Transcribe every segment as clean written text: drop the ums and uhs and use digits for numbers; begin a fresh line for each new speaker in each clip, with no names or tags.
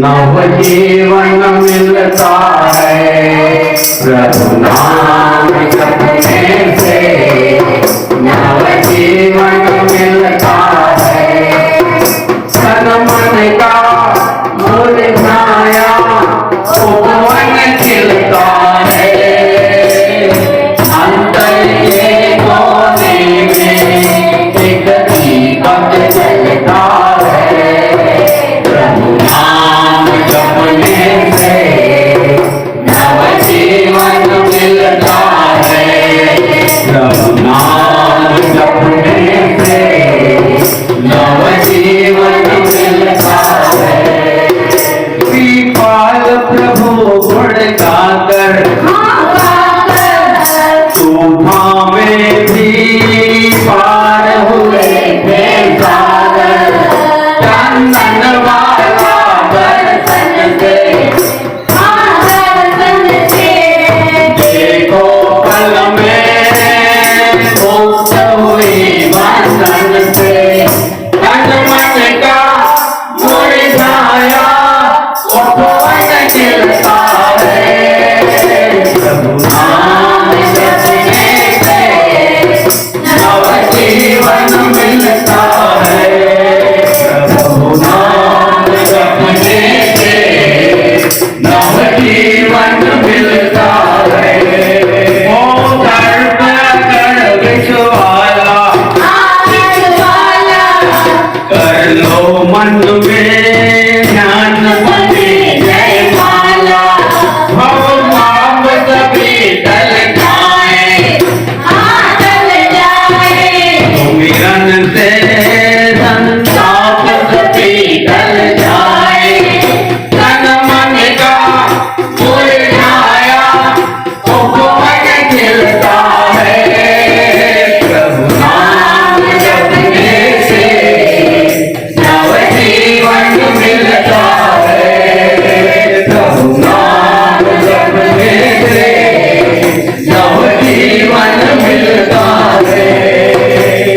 नवजीवन मिलता है प्रभु नाम जपने से, नवजीवन मिलता है। तन मन का मुरझाया उपवन खिलता है, अंतर के कोने में एक दीपक जलता है। प्रभु नाम जपने से नवजीवन मिलता है, प्रभु नाम जपने से नवजीवन मिलता है। कृपाल प्रभु गुण गाकर तूफान में भी पार हुए बेसागर, चंदन वाला दर्शन से देखो पल में मुक्त हुई बंधन से। तन मन का मुरझाया उपवन खिलता है, प्रभु नाम जपने से नवजीवन मिलता है, प्रभु नाम जपने से नवजीवन मिलता है। ओ दर्प कर विश्वाला कर लो मन में ध्यान बने जय माला। भव पाप सभी टल जाए, सुमिरन से संताप सभी टल जाए। तन मन का मुरझाया उपवन खिलता है, प्रभु नाम जपने से नवजीवन मिलता है, प्रभु नाम जपने से नवजीवन मिलता है।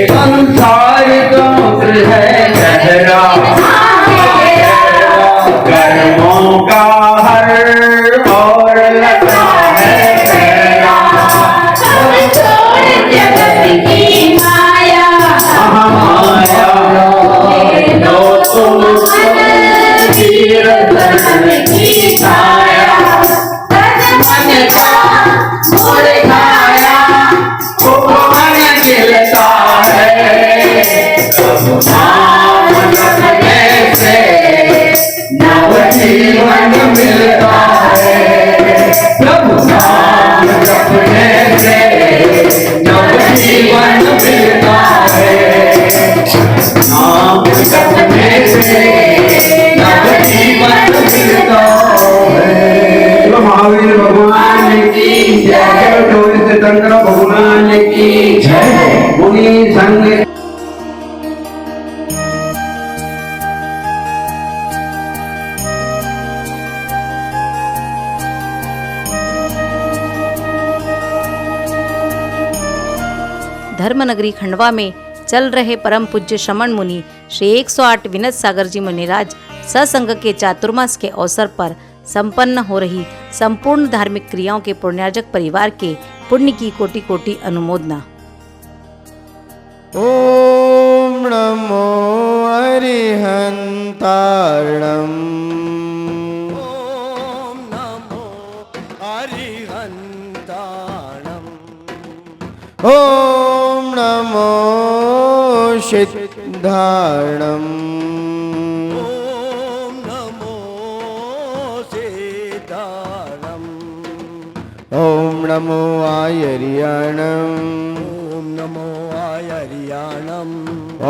संसार समुद्र है गहरा, कर्मों का हर और लगता है गहरा। महामाया लो तुम तीर्थन की छाया। मन का मुरझाया उपवन खिलता है, प्रभु नाम जपने से नवजीवन मिलता है, प्रभु नाम जपने से नवजीवन मिलता है। नाम जपने से नवजीवन मिलता है। महावीर भगवान की जय, चौबीस शंकर भगवान की जय। मुनि संग
धर्मनगरी खंडवा में चल रहे परम पूज्य श्रमण मुनि श्री 108 विनत सागर जी मुनिराज सत्संग के चातुर्मास के अवसर पर संपन्न हो रही संपूर्ण धार्मिक क्रियाओं के पुण्यार्जक परिवार के पुण्य की कोटि कोटि अनुमोदना।
ओम नमो अरिहंतारणम, ओम नमो अरिहंतारणम, ओम नमो सिद्धारणम, ओम नमो सिद्धारणम, ओम नमो आयर्याणम, ओम नमो आयर्याणम,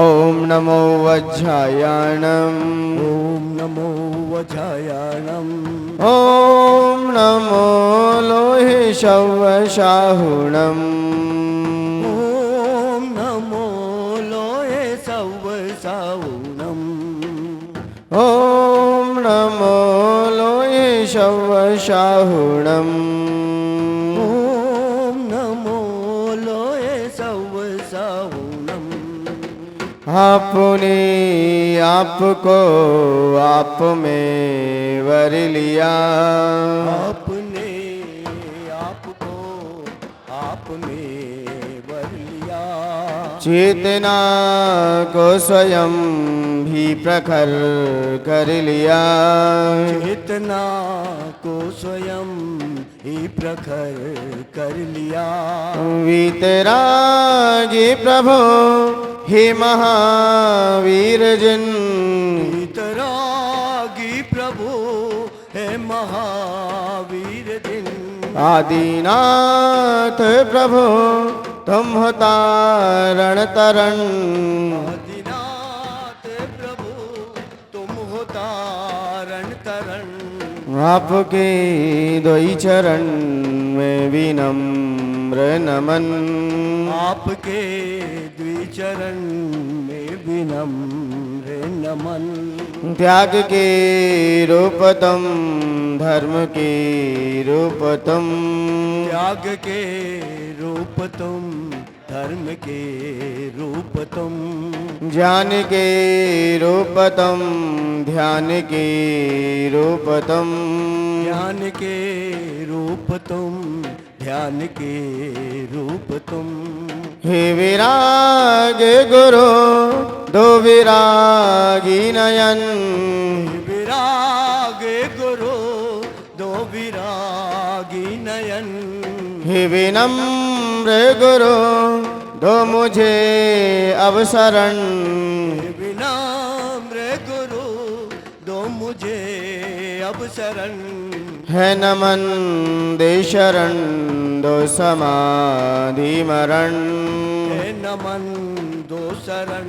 ओम नमो वज्रायाणम, ओम नमो वज्रायाणम, ओम नमो लोहे शवशाहुणम, ओम नमो लोहे शवशाहुणम, ओम नमो लोहे शवशाहुणम, ओम नमो लोहे शवशाहुणम, आपने आपको आप में वर लिया, आपने आपको आप में वर लिया। चेतना को स्वयं भी प्रखर कर लिया, चेतना को स्वयं ही प्रखर कर लिया। वीतरागी प्रभु हे महावीर जिन, वीतरागी प्रभु हे महावीर जिन। आदिनाथ प्रभु तुम हो तारण तरण, आदिनाथ प्रभु तुम हो तारण तरण। आपके दोई चरण में विनम्र नमन, आपके द्विचरण में विनम्र नमन। त्याग के रूप तुम धर्म के रूप तुम, त्याग के रूप तुम धर्म के रूप तुम। ज्ञान के रूप तुम ध्यान के रूप तुम, ज्ञान के रूप तुम ध्यान के रूप तुम। हे विराग गुरु दो विरागी नयन, विराग गुरु दो विरागी नयन। हे विनम्र गुरु दो मुझे अवसरण, विनम्र गुरु दो मुझे अवसरण। है नमन दे शरण दो समाधि मरण, है नमन दो शरण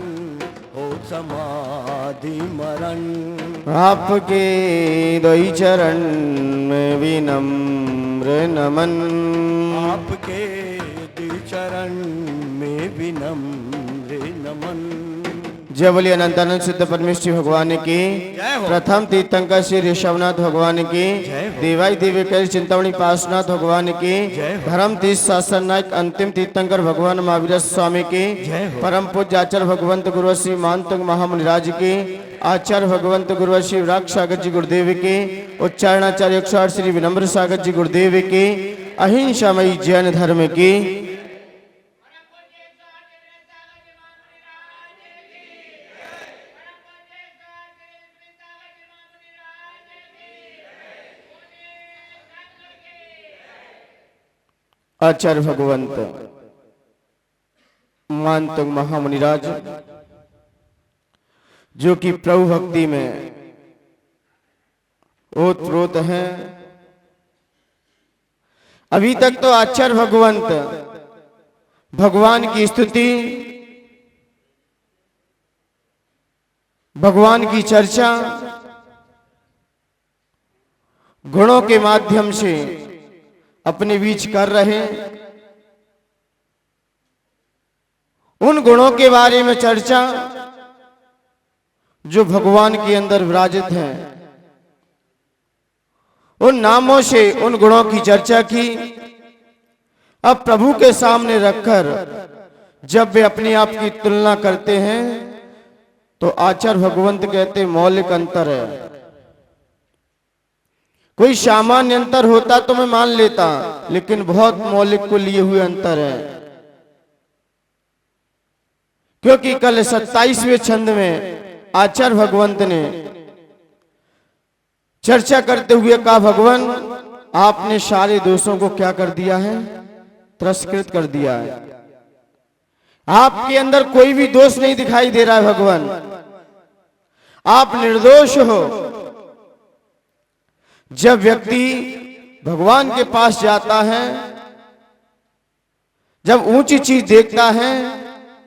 हो समाधि मरण। आपके दोई चरण में विनम्र नमन, आपके द्वि चरण में विनम्र नमन। जय बोलिए अनंतानंद सिद्ध परमेश्वरी भगवान की, प्रथम तीर्थंकर श्री ऋषभनाथ भगवान की, देवाई देवी कैल चिंतामणि पार्श्वनाथ भगवान की, धर्म तीर्थ शासन नायक अंतिम तीर्थंकर भगवान महावीर स्वामी की, परम पूज्य आचार्य भगवंत गुरु श्री महंत महामुनिराज की, आचार्य भगवंत गुरु श्री विराग सागर जी गुरुदेव की, उच्चारणाचार्य 108 श्री विनम्र सागर जी गुरुदेव की, अहिंसामयी जैन धर्म की। आचार्य भगवंत मानतंग महामुनिराज जो कि प्रभु भक्ति में ओतप्रोत हैं, अभी तक तो आचार्य भगवंत भगवान की स्तुति, भगवान की चर्चा गुणों के माध्यम से अपने बीच कर रहे, उन गुणों के बारे में चर्चा जो भगवान के अंदर विराजित हैं, उन नामों से उन गुणों की चर्चा की। अब प्रभु के सामने रखकर जब वे अपने आप की तुलना करते हैं तो आचार्य भगवंत कहते मौलिक अंतर है। कोई सामान्य अंतर होता तो मैं मान लेता, लेकिन बहुत मौलिक को लिए हुए अंतर है। क्योंकि कल 27वें छंद में आचार्य भगवंत ने चर्चा करते हुए कहा, भगवान आपने सारे दोषों को क्या कर दिया है, तिरस्कृत कर दिया है। आपके अंदर कोई भी दोष नहीं दिखाई दे रहा है भगवान, आप निर्दोष हो। जब व्यक्ति भगवान के पास जाता है, जब ऊंची चीज देखता है,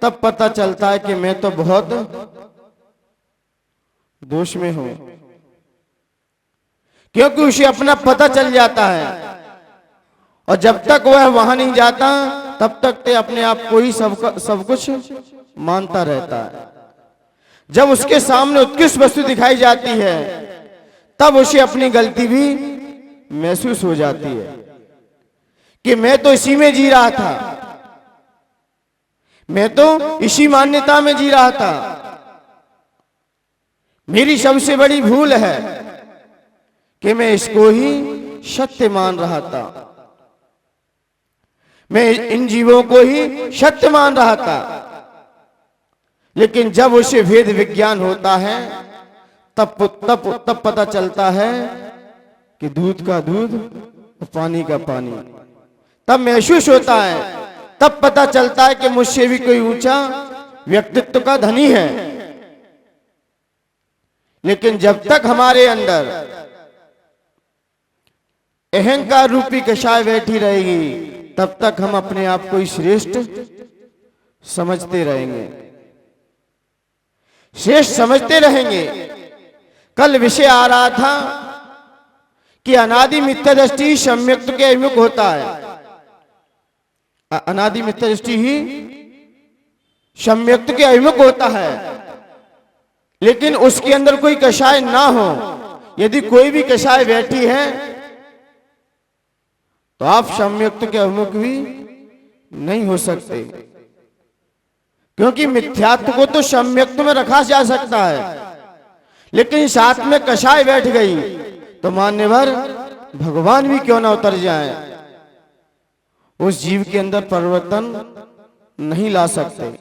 तब पता चलता है कि मैं तो बहुत दोष में हूं, क्योंकि उसे अपना पता चल जाता है। और जब तक वह वहां नहीं जाता तब तक ते अपने आप को ही सब कुछ मानता रहता है। जब उसके सामने उत्कृष्ट वस्तु दिखाई जाती है तब उसे अपनी गलती भी महसूस हो जाती है कि मैं तो इसी में जी रहा था, मैं तो इसी मान्यता में जी रहा था। मेरी सबसे बड़ी भूल है कि मैं इसको ही सत्य मान रहा था। मैं इन जीवों को ही सत्य मान रहा था। लेकिन जब उसे वेद विज्ञान होता है तब पता चलता है कि दूध का दूध और पानी का पानी। तब महसूस होता है, तब पता चलता है कि मुझसे भी कोई ऊंचा व्यक्तित्व का धनी है। लेकिन जब तक हमारे अंदर अहंकार रूपी कषाय बैठी रहेगी, तब तक हम अपने आप को ही श्रेष्ठ समझते रहेंगे, श्रेष्ठ समझते रहेंगे। कल विषय आ रहा था कि अनादि मिथ्या दृष्टि सम्यक्त के अभिमुख होता है। अनादि मिथ्या दृष्टि ही सम्यक्त के अभिमुख होता है। लेकिन उसके अंदर कोई कषाय ना हो, यदि कोई भी कषाय बैठी है तो आप सम्यक्त के अभिमुख भी नहीं हो सकते, क्योंकि मिथ्यात्व को तो सम्यक्त में रखा जा सकता है। लेकिन साथ में कषाय बैठ गई तो मान्यवर भगवान भी क्यों ना उतर जाए, उस जीव के अंदर परिवर्तन नहीं ला सकते।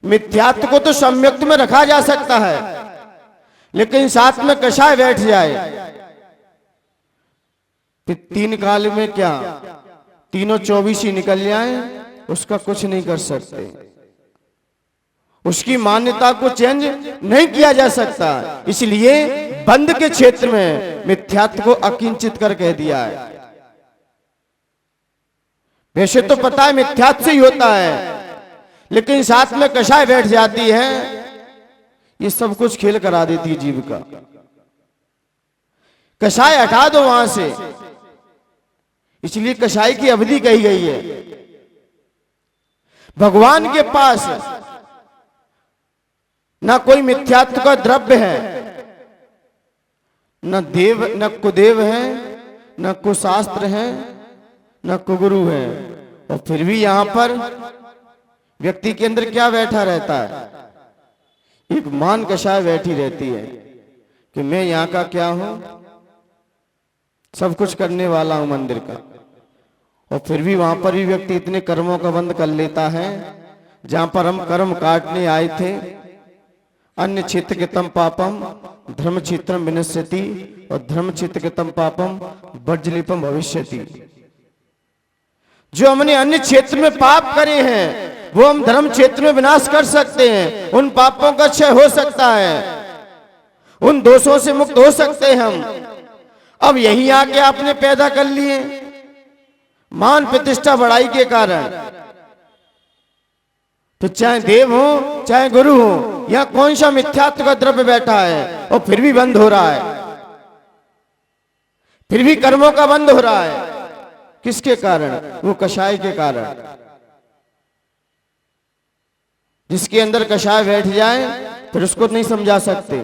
मिथ्यात्व को तो सम्यक्त में रखा जा सकता है, लेकिन साथ में कषाय बैठ जाए फिर तीन काल में क्या तीनों 24 ही निकल जाए, उसका कुछ नहीं कर सकते। उसकी मान्यता को चेंज नहीं किया जा सकता। इसलिए बंद के क्षेत्र में मिथ्यात्व को अकिंचित कर कह दिया है। वैसे तो पता है मिथ्यात्व से ही होता है, लेकिन साथ में कषाय बैठ जाती है, ये सब कुछ खेल करा देती है जीव का। कषाय हटा दो वहां से, इसलिए कषाय की अवधि कही गई है। भगवान के पास ना कोई मिथ्यात्व का द्रव्य है, न देव न कुदेव है, न कुशास्त्र है, न कुगुरु है। और फिर भी यहां पर व्यक्ति के अंदर क्या बैठा रहता है, एक मान कषाय बैठी रहती है कि मैं यहां का क्या हूं, सब कुछ करने वाला हूं मंदिर का। और फिर भी वहां पर भी व्यक्ति इतने कर्मों का बंद कर लेता है, जहां पर हम कर्म काटने आए थे। अन्य क्षेत्र के तम पापम धर्म क्षेत्रम विनश्यति और धर्म क्षेत्र के तम पापम वज्रलिपम भविष्यति। जो हमने अन्य क्षेत्र में पाप करे हैं वो हम धर्म क्षेत्र में विनाश कर सकते हैं। उन पापों का क्षय हो सकता है, उन दोषों से मुक्त हो सकते हैं हम। अब यही आके आपने पैदा कर लिए मान प्रतिष्ठा बढ़ाई के कारण, तो चाहे देव हो चाहे गुरु हो, यह कौन सा मिथ्यात्व का द्रव्य बैठा है और फिर भी बंद हो रहा है, फिर भी कर्मों का बंद हो रहा है। किसके कारण? वो कषाय के कारण। जिसके अंदर कषाय बैठ जाए फिर उसको नहीं समझा सकते,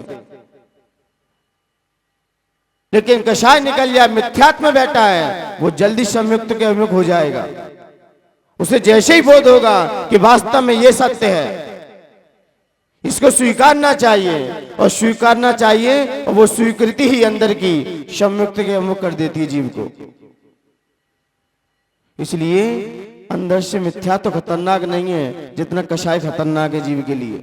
लेकिन कषाय निकल जाए, मिथ्यात्व में बैठा है, वो जल्दी संयुक्त के अभिमुख हो जाएगा। उसे जैसे ही बोध होगा कि वास्तव में ये सत्य है, इसको स्वीकारना चाहिए, और स्वीकारना चाहिए, और वो स्वीकृति ही अंदर की संयुक्त के अभिमुख कर देती है जीव को। इसलिए अंदर से मिथ्या तो खतरनाक नहीं है जितना कषाय खतरनाक है जीव के लिए।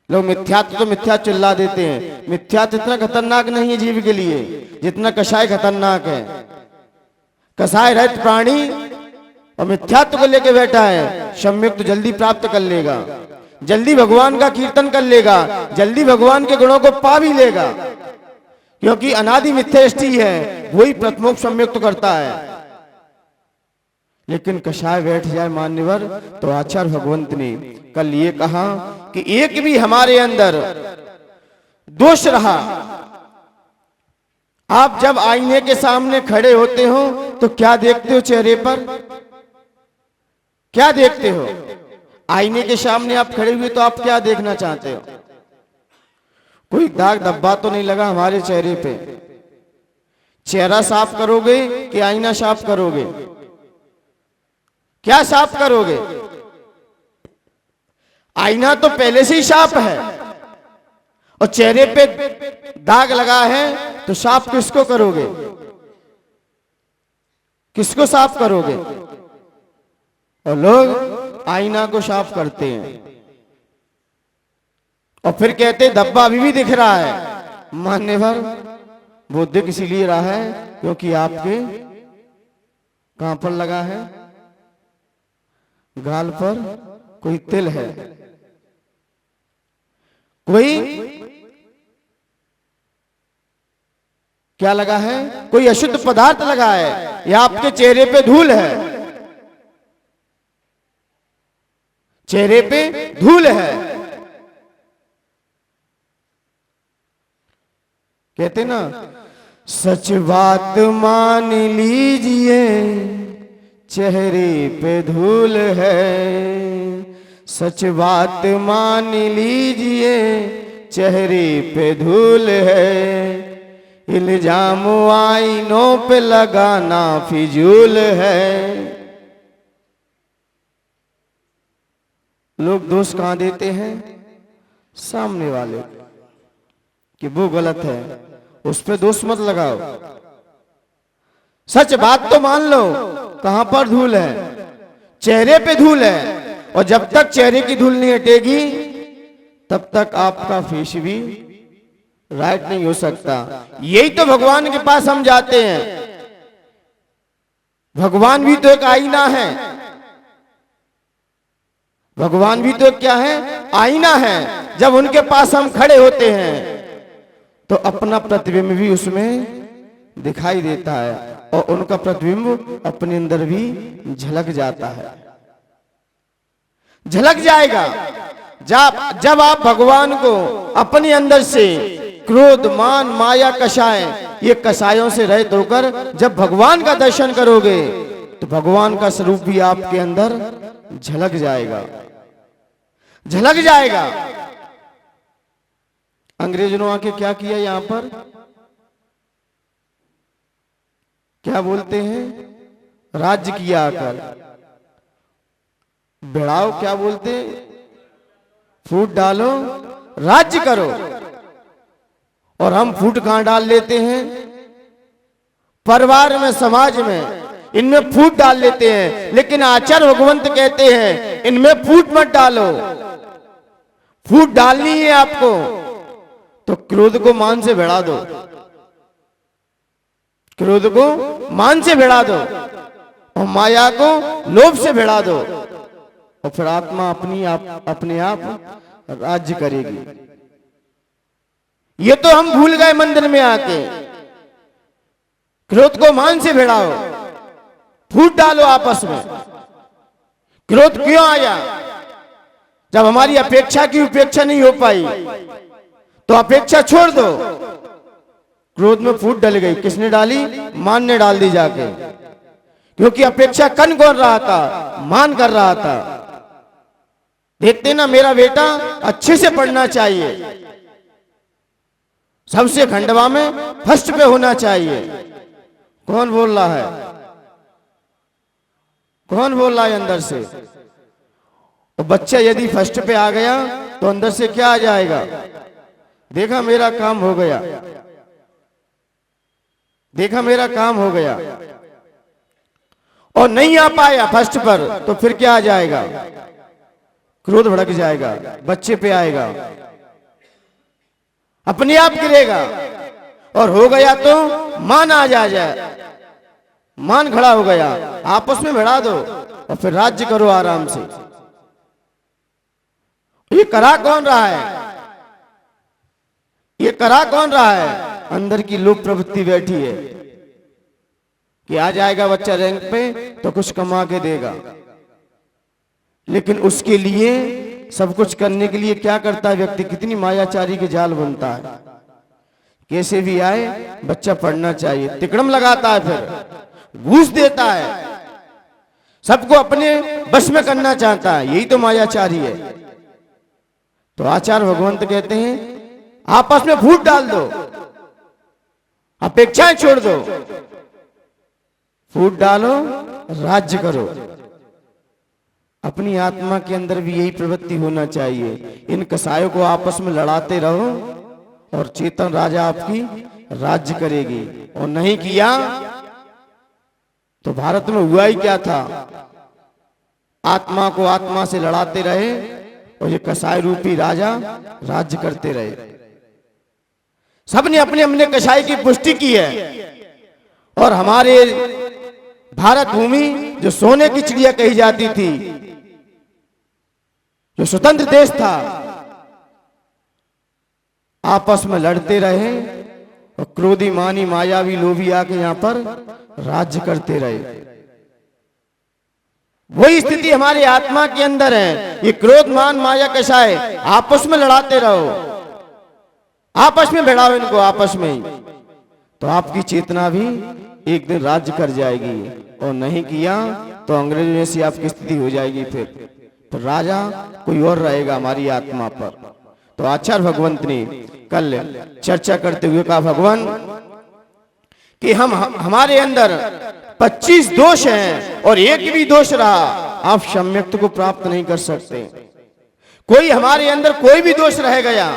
लोग मिथ्यात्व तो मिथ्या चिल्ला देते हैं, मिथ्यात्व इतना खतरनाक नहीं है जीव के लिए जितना कषाय खतरनाक है। कषाय रहित प्राणी और मिथ्यात्व को लेकर बैठा है, संयुक्त जल्दी प्राप्त कर लेगा, जल्दी भगवान का कीर्तन कर लेगा, जल्दी भगवान के गुणों को पा भी लेगा, क्योंकि अनादि मिथ्याष्टि है, वही प्रथमोक्ष संयुक्त करता है। लेकिन कषाय बैठ जाए मान्यवर, तो आचार्य भगवंत ने कल ये कहा कि एक भी हमारे अंदर दोष रहा। आप जब आईने के सामने खड़े होते हो तो क्या देखते हो चेहरे पर? क्या देखते हो? आईने के सामने आप खड़े हुए तो आप क्या देखना चाहते हो? कोई दाग धब्बा तो नहीं लगा हमारे चेहरे पे? चेहरा साफ करोगे कि आईना साफ करोगे? क्या साफ करोगे? आईना तो पहले से ही साफ है, और चेहरे पे दाग लगा है तो साफ किसको करोगे? किसको साफ करोगे? और लोग आईना को साफ करते हैं और फिर कहते हैं धब्बा अभी भी दिख रहा है। मानने पर वो दिख इसीलिए रहा है क्योंकि आपके कहां पर लगा है? गाल पर कोई तिल है, कोई क्या लगा है? कोई अशुद्ध पदार्थ लगा है, या आपके चेहरे पे धूल है, चेहरे पे धूल है। कहते ना, सच बात मान लीजिए चेहरे पे धूल है, सच बात मान लीजिए चेहरे पे धूल है, इल्जाम आईनों पे लगाना फिजूल है। लोग दोष कहां देते हैं? सामने वाले कि वो गलत है, उस पे दोष मत लगाओ। सच बात तो मान लो, कहां पर धूल है? चेहरे पे धूल है, और जब तक चेहरे की धूल नहीं हटेगी तब तक आपका फेस भी राइट नहीं हो सकता। यही तो भगवान के पास हम जाते हैं। भगवान भी तो एक आईना है, भगवान भी तो क्या है? आईना है। जब उनके पास हम खड़े होते हैं तो अपना प्रतिबिंब भी उसमें दिखाई देता है, और उनका प्रतिबिंब अपने अंदर भी झलक जाता है, झलक जाएगा। जब आप भगवान को अपने अंदर से क्रोध, मान, माया, कषाय, ये कषायों से रहित होकर जब भगवान का दर्शन करोगे तो भगवान का स्वरूप भी आपके अंदर झलक जाएगा, झलक जाएगा। अंग्रेजों ने आके क्या किया? यहां पर क्या बोलते हैं? राज्य किया आकर। बढ़ाओ, क्या बोलते? फूट डालो, राज्य करो। और हम फूट कहां डाल लेते हैं? परिवार में, समाज में, इनमें फूट डाल लेते हैं। लेकिन आचार्य भगवंत कहते हैं इनमें फूट मत डालो। फूट डालनी है आपको तो क्रोध को मान से भिड़ा दो, क्रोध को मान से भिड़ा दो, और माया को लोभ से भिड़ा दो, और फिर आत्मा अपने आप राज्य करेगी। ये तो हम भूल गए मंदिर में आके। क्रोध को मान से भिड़ाओ, फूट डालो आपस में। क्रोध क्यों आया? जब हमारी अपेक्षा की उपेक्षा नहीं हो पाई तो अपेक्षा छोड़ दो। क्रोध में फूट डल गई, किसने डाली? मान ने डाल दी जाके, क्योंकि अपेक्षा कौन रहा था? मान कर रहा था। देखते ना, मेरा बेटा अच्छे से पढ़ना चाहिए, सबसे खंडवा में फर्स्ट पे होना चाहिए। कौन बोल रहा है? कौन बोल रहा है अंदर से? तो बच्चा यदि फर्स्ट पे आ गया तो अंदर से क्या आ जाएगा? देखा मेरा काम हो गया, देखा मेरा काम हो गया। और नहीं आ पाया फर्स्ट पर तो फिर क्या आ जाएगा? क्रोध भड़क जाएगा, बच्चे पे आएगा, अपने आप गिरेगा। और हो गया तो मान आ जाए, मान खड़ा हो गया, आपस में भिड़ा दो और फिर राज्य करो आराम से। ये करा कौन रहा है? ये करा कौन रहा है? अंदर की लोभ प्रवृत्ति बैठी है कि आ जाएगा बच्चा रैंक पे तो कुछ कमा के देगा। लेकिन उसके लिए सब कुछ करने के लिए क्या करता है व्यक्ति? कितनी मायाचारी के जाल बनता है। कैसे भी आए बच्चा पढ़ना चाहिए, तिकड़म लगाता है, फिर घूस देता है, सबको अपने बस में करना चाहता है। यही तो मायाचारी है। तो आचार्य भगवंत कहते हैं आपस में फूट डाल दो, अपेक्षाएं छोड़ दो, फूट डालो, राज्य करो। अपनी आत्मा के अंदर भी यही प्रवृत्ति होना चाहिए। इन कसायों को आपस में लड़ाते रहो और चेतन राजा आपकी राज्य करेगी। और नहीं किया तो भारत में हुआ ही क्या था, आत्मा को आत्मा से लड़ाते रहे और ये कसाई रूपी राजा राज्य करते रहे। सबने अपने अपने कसाई की पुष्टि की है। और हमारे भारत भूमि जो सोने की चिड़िया कही जाती थी, जो स्वतंत्र देश था, आपस में लड़ते रहे और क्रोधी मानी मायावी लोभी आके यहां पर राज्य करते रहे। वही स्थिति हमारी आत्मा के अंदर है। ये क्रोध मान माया कसाय आपस में लड़ाते रहो, आपस में भिड़ाओ इनको आपस में ही, तो आपकी चेतना भी एक दिन राज्य कर जाएगी। और नहीं किया तो अंग्रेजों जैसी आपकी स्थिति हो जाएगी। फिर राजा कोई और रहेगा हमारी आत्मा पर। तो आचार्य भगवंत ने कल चर्चा करते हुए कहा, भगवान कि हमारे अंदर 25 दोष हैं और एक भी दोष रहा आप सम्यक्त को प्राप्त नहीं कर सकते। कोई हमारे अंदर कोई भी दोष रह गया,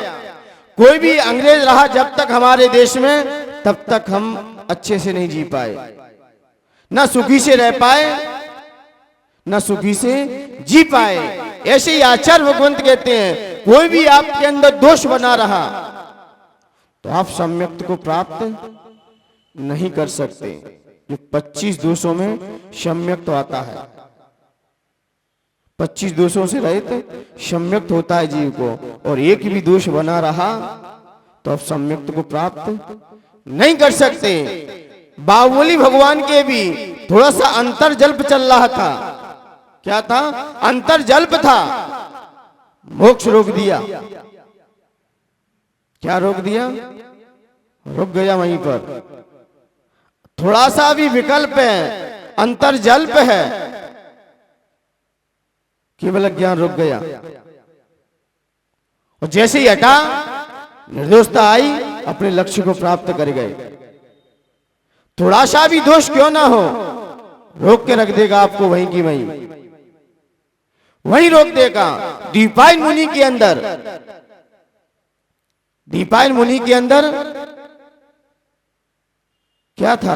कोई भी अंग्रेज रहा जब तक हमारे देश में, तब तक हम अच्छे से नहीं जी पाए, ना सुखी से रह पाए, ना सुखी से जी पाए। ऐसे ही आचार्य भगवंत कहते हैं, कोई भी आपके अंदर दोष बना रहा तो आप सम्यक्त को प्राप्त नहीं कर सकते। जो 25 दोषों में सम्यक्त आता है, 25 दोषों से रहित सम्यक्त होता है जीव को, और एक भी दोष बना रहा तो आप सम्यक्त को प्राप्त नहीं कर सकते। बाहुबली भगवान के भी थोड़ा सा अंतर जल्प चल रहा था। क्या था? अंतर जल्प था। मोक्ष रोक दिया। क्या रोक दिया? रुक गया वहीं पर। थोड़ा सा भी विकल्प है, अंतर जल्प है, केवल ज्ञान रुक गया। और जैसे ही हटा, निर्दोषता आई, अपने लक्ष्य को प्राप्त कर गए। थोड़ा सा भी दोष क्यों ना हो, रोक के रख देगा आपको वहीं की वहीं रोक देगा। दीपायन मुनि के अंदर, दीपायन मुनि के अंदर क्या था?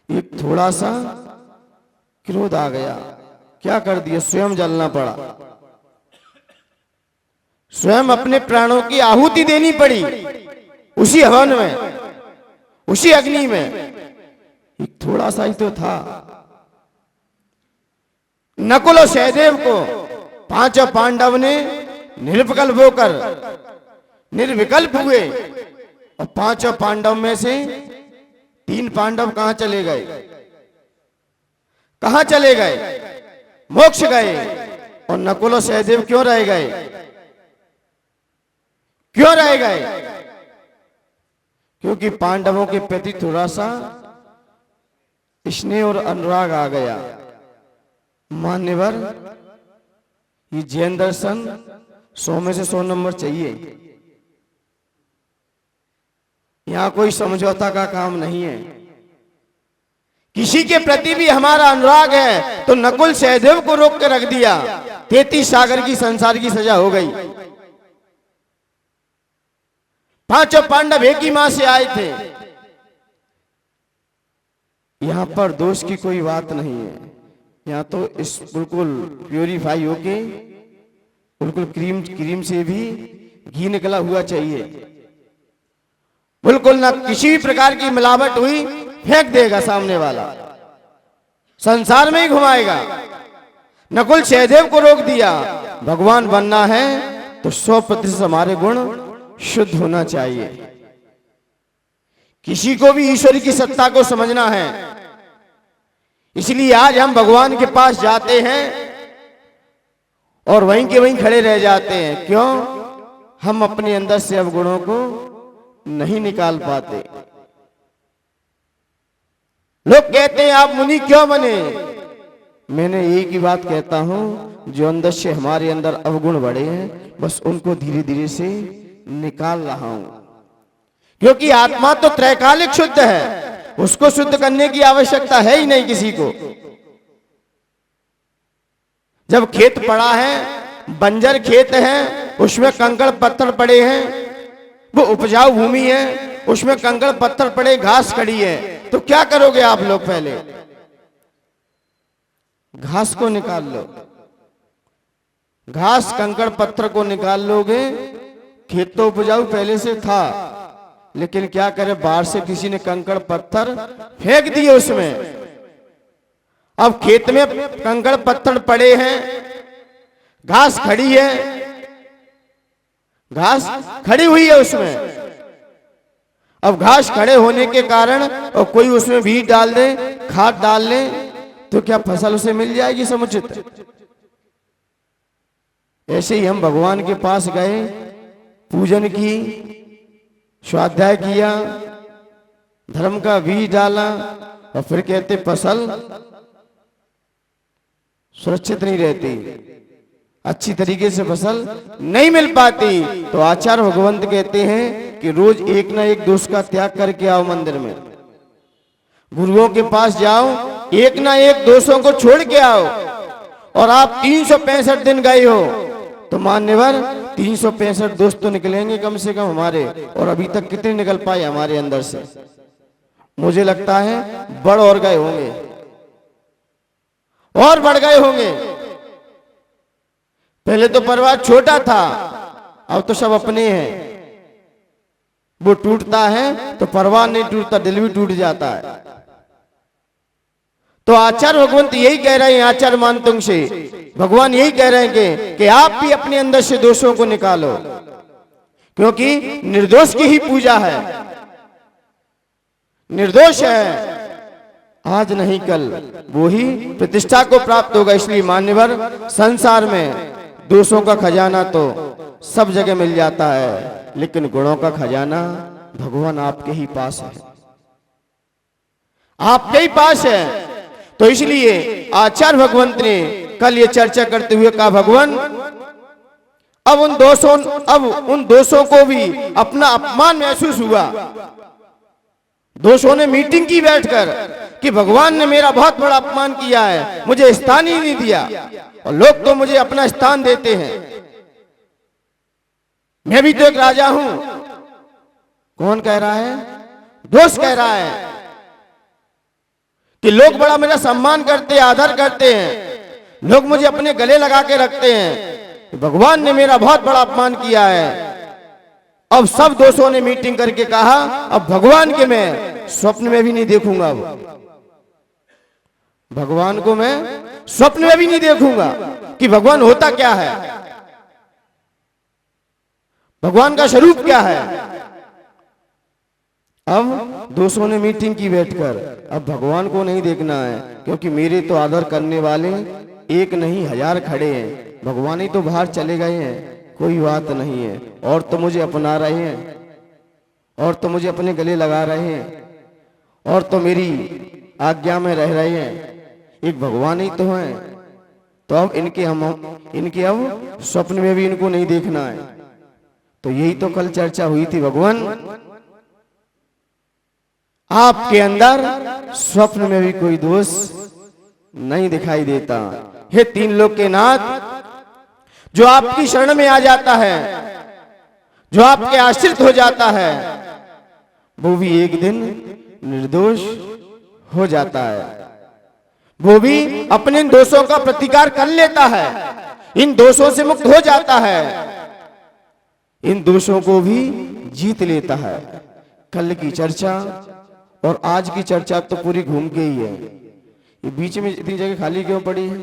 एक थोड़ा सा क्रोध आ गया, क्या कर दिया? स्वयं जलना पड़ा, स्वयं अपने प्राणों की आहुति देनी पड़ी उसी हवन में, उसी अग्नि में। एक थोड़ा सा ही तो था। नकुल और सहदेव को पांचों पांडव ने निर्विकल्प होकर निर्विकल्प हुए, और पांचों पांडव में से 3 पांडव कहां चले गए? कहां चले गए? मोक्ष गए। और नकुल और सहदेव क्यों रह गए? क्यों रह गए? क्योंकि पांडवों के प्रति थोड़ा सा स्नेह और अनुराग आ गया। मान्यवर, ये जैन दर्शन 100 में से 100 नंबर चाहिए। यहां कोई समझौता का काम नहीं है। किसी के प्रति भी हमारा अनुराग है तो नकुल सहदेव को रोक के रख दिया, 33 सागर की संसार की सजा हो गई। पांचों पांडव एक ही मां से आए थे। यहां पर दोष की कोई बात नहीं है। यहां तो इस बिल्कुल प्योरीफाई होके बिल्कुल क्रीम से भी घी निकला हुआ चाहिए। बिल्कुल ना किसी भी प्रकार की मिलावट हुई, फेंक देगा सामने वाला, संसार में ही घुमाएगा। नकुल सहदेव को रोक दिया। भगवान बनना है तो 100% हमारे गुण शुद्ध होना चाहिए। किसी को भी ईश्वर की सत्ता को समझना है। इसलिए आज हम भगवान के पास जाते हैं और वहीं के वहीं खड़े रह जाते हैं। क्यों? हम अपने अंदर से अवगुणों को नहीं निकाल पाते। लोग कहते हैं आप मुनि क्यों बने? मैंने एक ही बात कहता हूं, जो अंदर से हमारे अंदर अवगुण बढ़े हैं, बस उनको धीरे धीरे से निकाल रहा हूं। क्योंकि आत्मा तो त्रैकालिक शुद्ध है, उसको शुद्ध करने की आवश्यकता है ही नहीं किसी को। जब खेत पड़ा है, बंजर खेत है, उसमें कंकड़ पत्थर पड़े हैं, वो उपजाऊ भूमि है, उसमें कंकड़ पत्थर पड़े, घास खड़ी है, तो क्या करोगे आप लोग? पहले घास को निकाल लो, घास कंकड़ पत्थर को निकाल लोगे। खेत तो उपजाऊ पहले से था, लेकिन क्या करे, बाहर से किसी ने कंकड़ पत्थर फेंक दिए उसमें। अब खेत में कंकड़ पत्थर पड़े हैं, घास खड़ी है, घास खड़ी हुई है उसमें। अब घास खड़े होने के कारण और कोई उसमें बीज डाल दे, खाद डाल ले, तो क्या फसल उसे मिल जाएगी समुचित? ऐसे ही हम भगवान के पास गए, पूजन की, स्वाध्याय किया, धर्म का बीज डाला, और फिर कहते फसल सुरक्षित नहीं रहती, अच्छी तरीके से फसल नहीं मिल पाती। तो आचार्य भगवंत कहते हैं कि रोज एक ना एक दोष का त्याग करके आओ मंदिर में, गुरुओं के पास जाओ, एक ना एक दोषों को छोड़ के आओ। और आप 365 दिन गए हो तो मान्यवर 365 दोस्त तो निकलेंगे कम से कम हमारे, और अभी तक कितने निकल पाए हमारे अंदर से? मुझे लगता है बढ़ और गए होंगे, और बढ़ गए होंगे। पहले तो परिवार छोटा था, अब तो सब अपने हैं। वो टूटता है तो परिवार नहीं टूटता, दिल भी टूट जाता है। तो आचार्य भगवंत यही कह रहे हैं, आचार्य मानतुंग से भगवान यही कह रहे हैं कि आप भी अपने अंदर से दोषों को निकालो, क्योंकि निर्दोष की ही पूजा है। निर्दोष है आज नहीं कल वो ही प्रतिष्ठा को प्राप्त होगा। इसलिए मान्यवर संसार में दोषों का खजाना तो सब जगह मिल जाता है, लेकिन गुणों का खजाना भगवान आपके ही पास है, आपके ही पास है। तो इसलिए आचार्य भगवंत ने कल ये चर्चा करते हुए कहा, भगवान अब उन दोषों को भी अपना अपमान महसूस हुआ। दोषों ने मीटिंग की बैठकर कि भगवान ने मेरा बहुत बड़ा अपमान किया है, मुझे स्थान ही नहीं दिया, और लोग तो मुझे अपना स्थान देते हैं। मैं भी तो एक राजा हूं। कौन कह रहा है? दोष कह रहा है कि लोग बड़ा मेरा सम्मान करते हैं, आदर करते हैं, लोग मुझे अपने गले लगा के रखते हैं। भगवान ने मेरा बहुत बड़ा अपमान किया है। अब सब दोस्तों ने मीटिंग करके कहा, अब भगवान के मैं स्वप्न में भी नहीं देखूंगा। भगवान को मैं स्वप्न में भी नहीं देखूंगा कि भगवान होता क्या है, भगवान का स्वरूप क्या है। अब दोस्तों ने मीटिंग की बैठकर, अब भगवान को नहीं देखना है, क्योंकि मेरे तो आदर करने वाले एक नहीं 1000 खड़े हैं। भगवान ही तो बाहर चले गए हैं, कोई बात नहीं है, और तो मुझे अपना रहे हैं, और तो मुझे अपने गले लगा रहे हैं, और तो मेरी आज्ञा में रह रहे हैं। एक भगवान ही तो हैं। तो अब इनके अब स्वप्न में भी इनको नहीं देखना है। तो यही तो कल चर्चा हुई थी, भगवान आपके अंदर स्वप्न में भी कोई दोष नहीं दिखाई देता। हे तीन लोक के नाथ, जो आपकी शरण में आ जाता है, जो आपके आश्रित हो जाता है, वो भी एक दिन निर्दोष हो जाता है। वो भी अपने दोषों का प्रतिकार कर लेता है, इन दोषों से मुक्त हो जाता है, इन दोषों को भी जीत लेता है। कल की चर्चा और आज की चर्चा तो पूरी घूम के ही है। ये बीच में इतनी जगह खाली क्यों पड़ी है?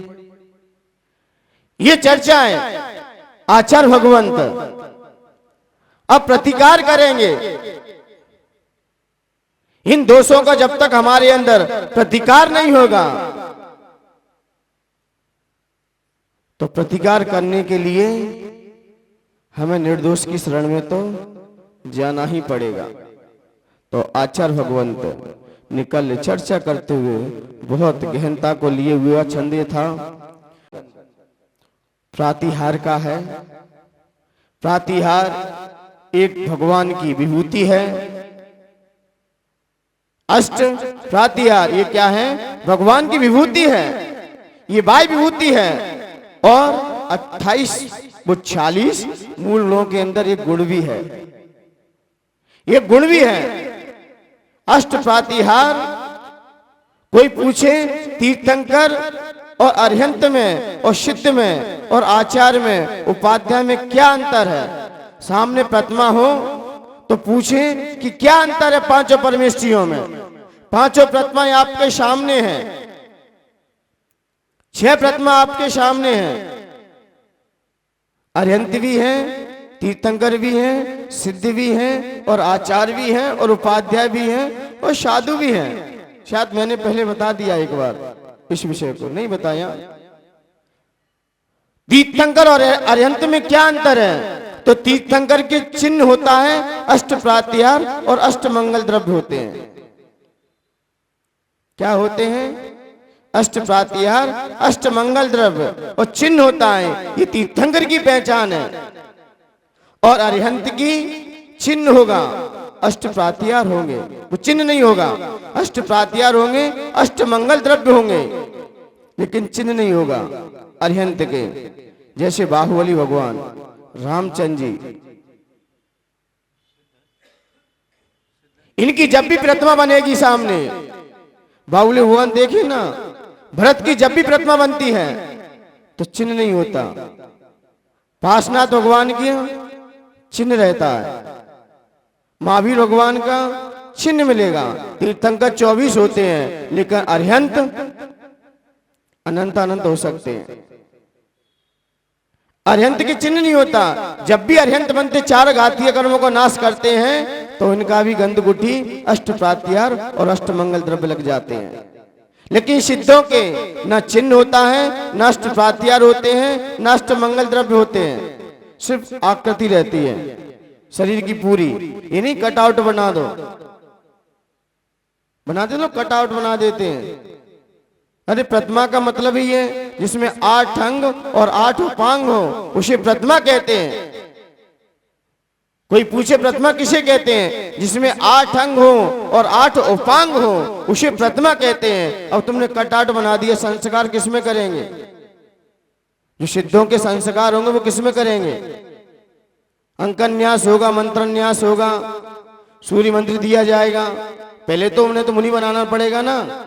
ये चर्चा है। आचार्य भगवंत अब प्रतिकार करेंगे। इन दोषों का जब तक हमारे अंदर प्रतिकार नहीं होगा, तो प्रतिकार करने के लिए हमें निर्दोष की शरण में तो जाना ही पड़ेगा। तो आचार्य भगवंत ने कल चर्चा करते हुए बहुत गहनता को लिए हुए छंद था प्रातिहार का है। प्रातिहार एक भगवान की विभूति है। अष्ट प्रातिहार ये क्या है? भगवान की विभूति है, ये बाह्य विभूति है। और 28 वो 40 मूल गुणों के अंदर एक गुण भी है, ये गुण भी है। अष्ट प्रातिहार, कोई पूछे तीर्थंकर और अरिहंत में और सिद्ध में और आचार्य में, उपाध्याय में क्या अंतर है? सामने प्रतिमा हो तो पूछे कि क्या अंतर है पांचों परमेष्ठियों में? पांचों प्रतिमाएं आपके सामने हैं, 6 प्रतिमा आपके सामने हैं। अरिहंत भी हैं, तीर्थंकर भी हैं, सिद्ध भी हैं और आचार्य भी हैं और उपाध्याय भी हैं और साधु भी हैं। शायद मैंने पहले बता दिया एक बार, इस विषय को नहीं बताया। तीर्थंकर और अरिहंत में क्या अंतर है? तो तीर्थंकर के चिन्ह होता है अष्ट प्रातिहार और अष्ट मंगल द्रव्य होते हैं। क्या होते हैं? अष्ट प्रातिहार, अष्ट मंगल द्रव्य और चिन्ह होता है। ये तीर्थंकर की पहचान है। और अरिहंत की चिन्ह होगा, अष्ट प्रातिहार होंगे, वो चिन्ह नहीं होगा। अष्ट प्रातिहार होंगे, अष्ट मंगल द्रव्य होंगे, लेकिन चिन्ह नहीं होगा अरिहंत के। जैसे बाहुबली भगवान रामचंद्र जी, इनकी जब भी प्रतिमा बनेगी सामने, बाहुबली भगवान देखिए ना, भरत की जब भी प्रतिमा बनती है तो चिन्ह नहीं होता। पार्श्वनाथ भगवान की चिन्ह रहता है, महावीर भगवान का चिन्ह मिलेगा। तीर्थंकर 24 होते हैं, लेकिन अरिहंत अनंत अनंत हो सकते हैं। अरिहंत के चिन्ह नहीं होता। जब भी अरिहंत बनते 4 घातीय कर्मों को नाश करते हैं तो इनका भी गंध गुठी, अष्ट प्रातिहार और अष्ट मंगल द्रव्य लग जाते हैं। लेकिन सिद्धों के न चिन्ह होता है, न अष्ट प्रातिहार होते हैं, न अष्ट मंगल द्रव्य होते हैं, सिर्फ आकृति रहती है शरीर की पूरी। ये नहीं कटआउट बना दो, बनाते लोग कटआउट बना देते हैं। अरे प्रतिमा का मतलब ही है जिसमें 8 अंग और 8 उपांग हो, उसे प्रतिमा कहते हैं। कोई पूछे प्रतिमा किसे कहते हैं? जिसमें 8 अंग हो और 8 उपांग हो, उसे प्रतिमा कहते हैं। अब तुमने कटआउट बना दिया, संस्कार किसमें करेंगे? जो सिद्धों के संस्कार होंगे वो किसमें करेंगे? अंकन्यास होगा, मंत्रन्यास होगा, सूर्य मंत्र दिया जाएगा। पहले तो उन्हें तो मुनि बनाना पड़ेगा ना,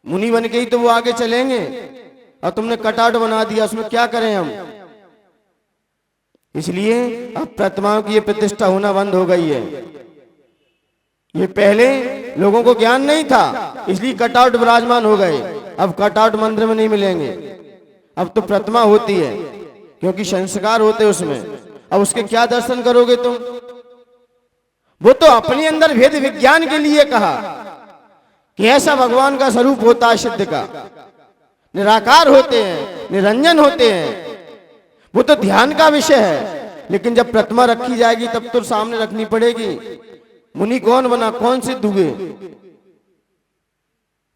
मुनि बन के ही तो वो आगे चलेंगे। और तुमने कटआउट बना दिया, उसमें क्या करें हम? इसलिए अब प्रतिमाओं की ये प्रतिष्ठा होना बंद हो गई है। ये पहले लोगों को ज्ञान नहीं था, इसलिए कटआउट विराजमान हो गए। अब कटआउट मंदिर में नहीं मिलेंगे, अब तो प्रतिमा होती है, क्योंकि संस्कार होते उसमें। अब उसके क्या दर्शन करोगे तुम? वो तो अपने अंदर भेद विज्ञान के लिए कहा कि ऐसा भगवान का स्वरूप होता है सिद्ध का, निराकार होते हैं, निरंजन होते हैं। वो तो ध्यान का विषय है। लेकिन जब प्रतिमा रखी जाएगी तब तो सामने रखनी पड़ेगी। मुनि कौन बना, कौन सिद्ध हुए?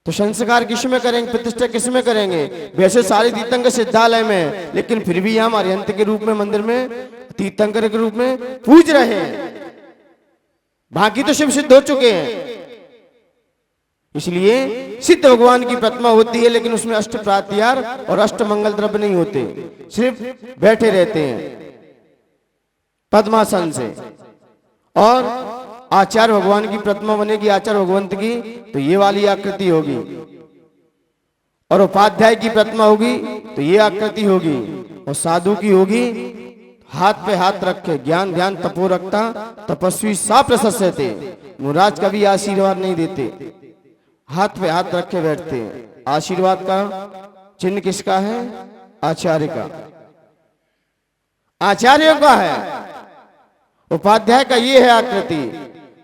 तो संस्कार किसमें करेंगे, प्रतिष्ठा किसमें करेंगे? वैसे सारे तीर्थंकर सिद्धालय में, लेकिन फिर भी हम अरिहंत के रूप में मंदिर में, तीर्थंकर के रूप में पूज रहे हैं। बाकी तो शिव सिद्ध हो चुके हैं। इसलिए सिद्ध भगवान की प्रतिमा होती है, लेकिन उसमें अष्ट प्रातिहार और अष्ट मंगल द्रव्य नहीं होते, सिर्फ बैठे रहते हैं पद्मासन से। और आचार्य भगवान की प्रतिमा बनेगी, आचार्य भगवंत की, तो ये वाली आकृति होगी। और उपाध्याय की प्रतिमा होगी तो ये आकृति होगी। और साधु की होगी हाथ पे हाथ रखे, ज्ञान ध्यान तपो रखता तपस्वी सा प्रशस्यते। मुराज कभी आशीर्वाद नहीं देते, हाथ पे हाथ रखे बैठते हैं। आशीर्वाद का चिन्ह किसका है? आचार्य का, आचार्यों का है। उपाध्याय का ये है आकृति।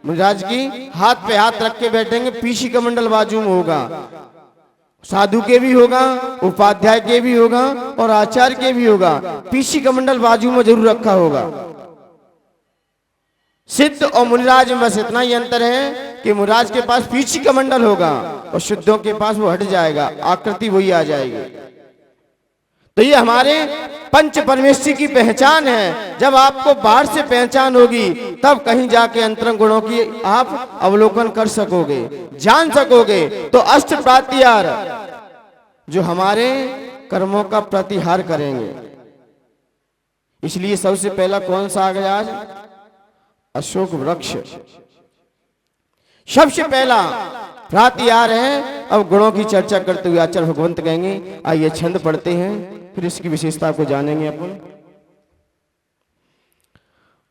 मुराज की हाथ पे हाथ रख के बैठेंगे, पीछी कमंडल बाजू में होगा। साधु के भी होगा, उपाध्याय के भी होगा और आचार्य के भी होगा। पीछी कमंडल बाजू में जरूर रखा होगा। सिद्ध और मुनिराज में बस इतना ही अंतर है कि मुनिराज के पास पीछी कमंडल होगा और सिद्धों के पास वो हट जाएगा, आकृति वही आ जाएगी। तो ये हमारे पंच परमेष्ठी की पहचान है। जब आपको बाहर से पहचान होगी तब कहीं जाके अंतरंग गुणों की आप अवलोकन कर सकोगे, जान सकोगे। तो अष्ट प्रातिहार जो हमारे कर्मों का प्रतिहार करेंगे। इसलिए सबसे पहला कौन सा आ गया आज? अशोक वृक्ष। सबसे पहला प्रतिहार है। अब गुणों की चर्चा करते हुए आचार्य भगवंत कहेंगे, आइए छंद पढ़ते हैं, फिर इसकी विशेषता को जानेंगे अपन।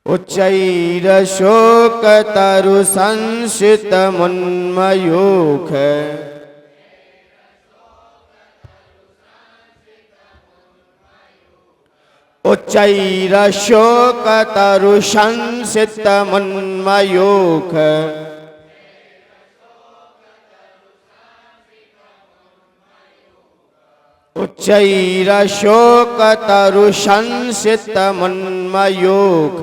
उच्चैरशोक तरु संसित मुन्मयूख उच्चैरशोक तरु संसित मुन्मयूख उच्चैरशोक तरु संसित मुन्मयूख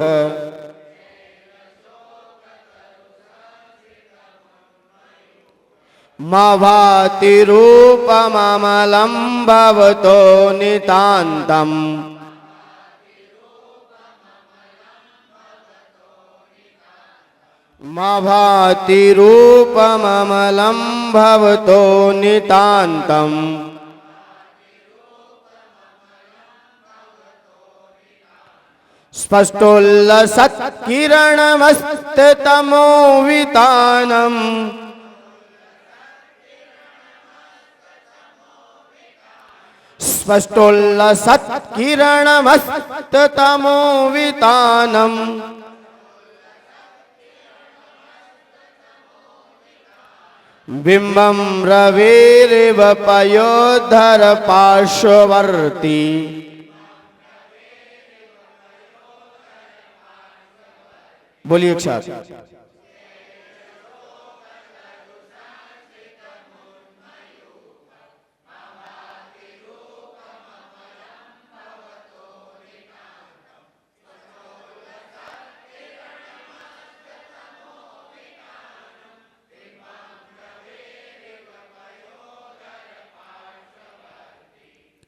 मा भाति रूपममलं भवतो नितान्तम् मा भाति रूपममलं भवतो नितान्तम् स्पष्टोल्लसत्किरणमस्ततमोवितानम् स्पष्टोल्लसत्किरणमस्ततमोवितानम् बिम्बं रवेरिव पयोधर पार्श्ववर्ती बोलिए एक साथ।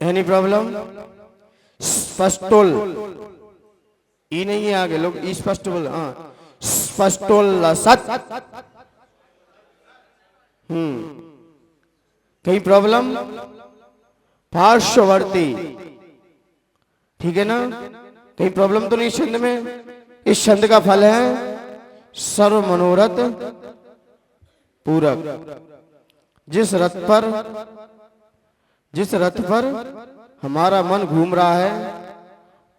Any problem? स्पष्टोल ई नहीं है आगे, लोग ई स्पष्ट बोल। हाँ, स्पष्टोल्लसत्। कहीं प्रॉब्लम? पार्श्ववर्ती, ठीक है ना? कहीं प्रॉब्लम तो नहीं इस छंद में? इस छंद का फल है सर्व मनोरथ पूरक। जिस रथ पर हमारा मन घूम रहा है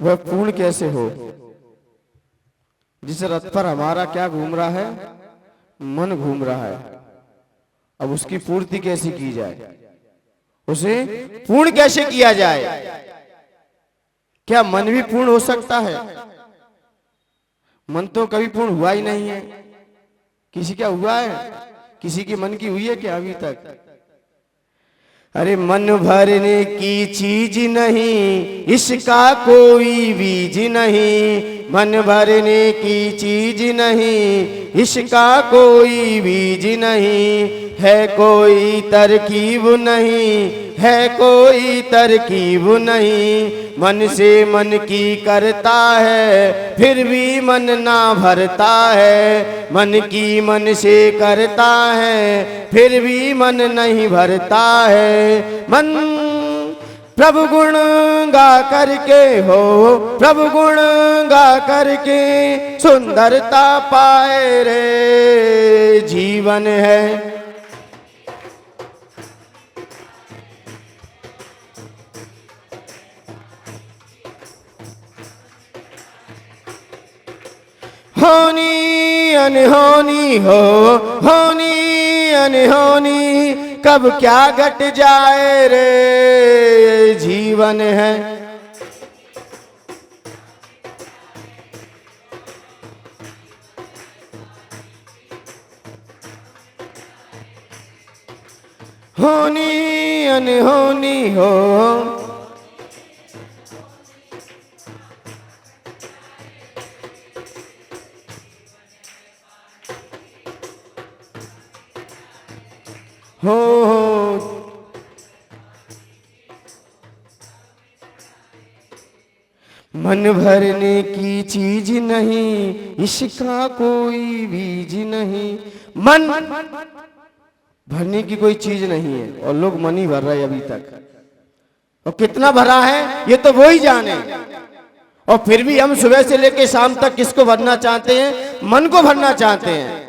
वह पूर्ण कैसे हो? जिस रथ पर हमारा क्या घूम रहा है? मन घूम रहा है। अब उसकी पूर्ति कैसे की जाए? उसे पूर्ण कैसे किया जाए? क्या मन भी पूर्ण हो सकता है? मन तो कभी पूर्ण हुआ ही नहीं है। किसी का हुआ है? किसी के मन की हुई है क्या अभी तक? अरे मन भरने की चीज नहीं, इसका कोई बीज नहीं। मन भरने की चीज नहीं, इसका कोई बीज नहीं। है कोई तरकीब नहीं, है कोई तरकीब नहीं। मन से मन की करता है, फिर भी मन ना भरता है। मन की मन से करता है, फिर भी मन नहीं भरता है। मन प्रभु गुण गा करके हो, प्रभु गुण गा करके सुंदरता पाए रे जीवन है। होनी अनहोनी हो, होनी अनहोनी कब क्या घट जाए रे जीवन है। होनी अनहोनी हो, हो मन भरने की चीज नहीं, इसका कोई बीज नहीं। मन भरने की कोई चीज नहीं है और लोग मन ही भर रहे हैं अभी तक। और कितना भरा है ये तो वो ही जाने। और फिर भी हम सुबह से लेकर शाम तक किसको भरना चाहते हैं? मन को भरना चाहते हैं।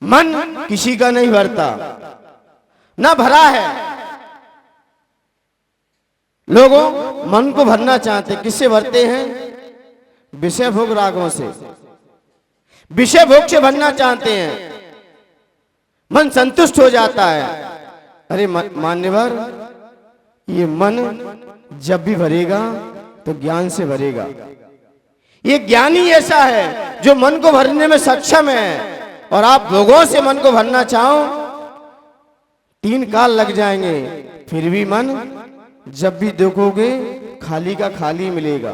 मन किसी का नहीं भरता, ना भरा है। लोगों मन को भरना चाहते, किससे भरते हैं? विषय भोग रागों से, विषय भोग से भरना चाहते हैं। मन संतुष्ट हो जाता है। अरे मान्यवर, ये मन जब भी भरेगा तो ज्ञान से भरेगा। ये ज्ञानी ऐसा है जो मन को भरने में सक्षम है। और आप भोगों से मन को भरना चाहो, 3 काल लग जाएंगे, फिर भी मन जब भी देखोगे खाली का खाली मिलेगा।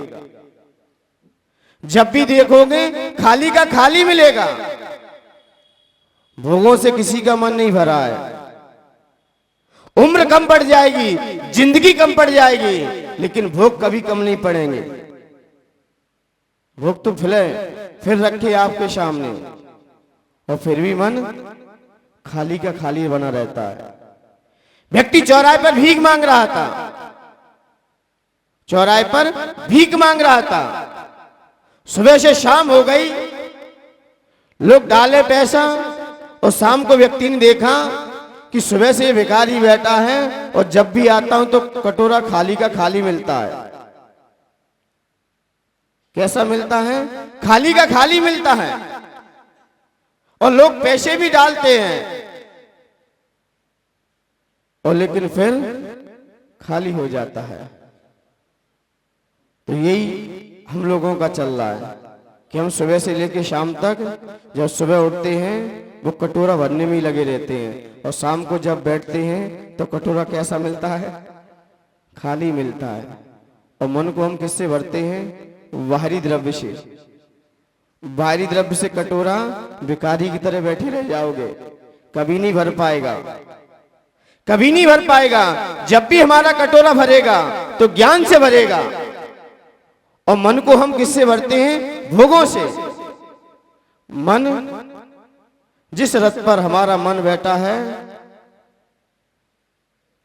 जब भी देखोगे खाली का खाली मिलेगा। भोगों से किसी का मन नहीं भरा है। उम्र कम पड़ जाएगी, जिंदगी कम पड़ जाएगी, लेकिन भोग कभी कम नहीं पड़ेंगे। भोग तो फिर रखे आपके सामने, और फिर भी मन खाली का खाली बना रहता है। व्यक्ति चौराहे पर भीख मांग रहा था, चौराहे पर भीख मांग रहा था। सुबह से शाम हो गई, लोग डाले पैसा, और शाम को व्यक्ति ने देखा कि सुबह से भिखारी बैठा है, और जब भी आता हूं तो कटोरा खाली का खाली मिलता है। कैसा मिलता है? खाली का खाली मिलता है। और लोग पैसे भी डालते हैं, और लेकिन फिर खाली हो जाता है। तो यही हम लोगों का चल रहा है कि हम सुबह से लेकर शाम तक, जब सुबह उठते हैं वो कटोरा भरने में ही लगे रहते हैं, और शाम को जब बैठते हैं तो कटोरा कैसा मिलता है? खाली मिलता है। और मन को हम किससे भरते हैं? बाहरी द्रव्य से। बाहरी द्रव्य से कटोरा भिखारी की तरह बैठे रह जाओगे, कभी नहीं भर पाएगा, कभी नहीं भर पाएगा। जब भी हमारा कटोरा भरेगा तो ज्ञान से भरेगा। और मन को हम किससे भरते हैं? भोगों से। मन, जिस रथ पर हमारा मन बैठा है,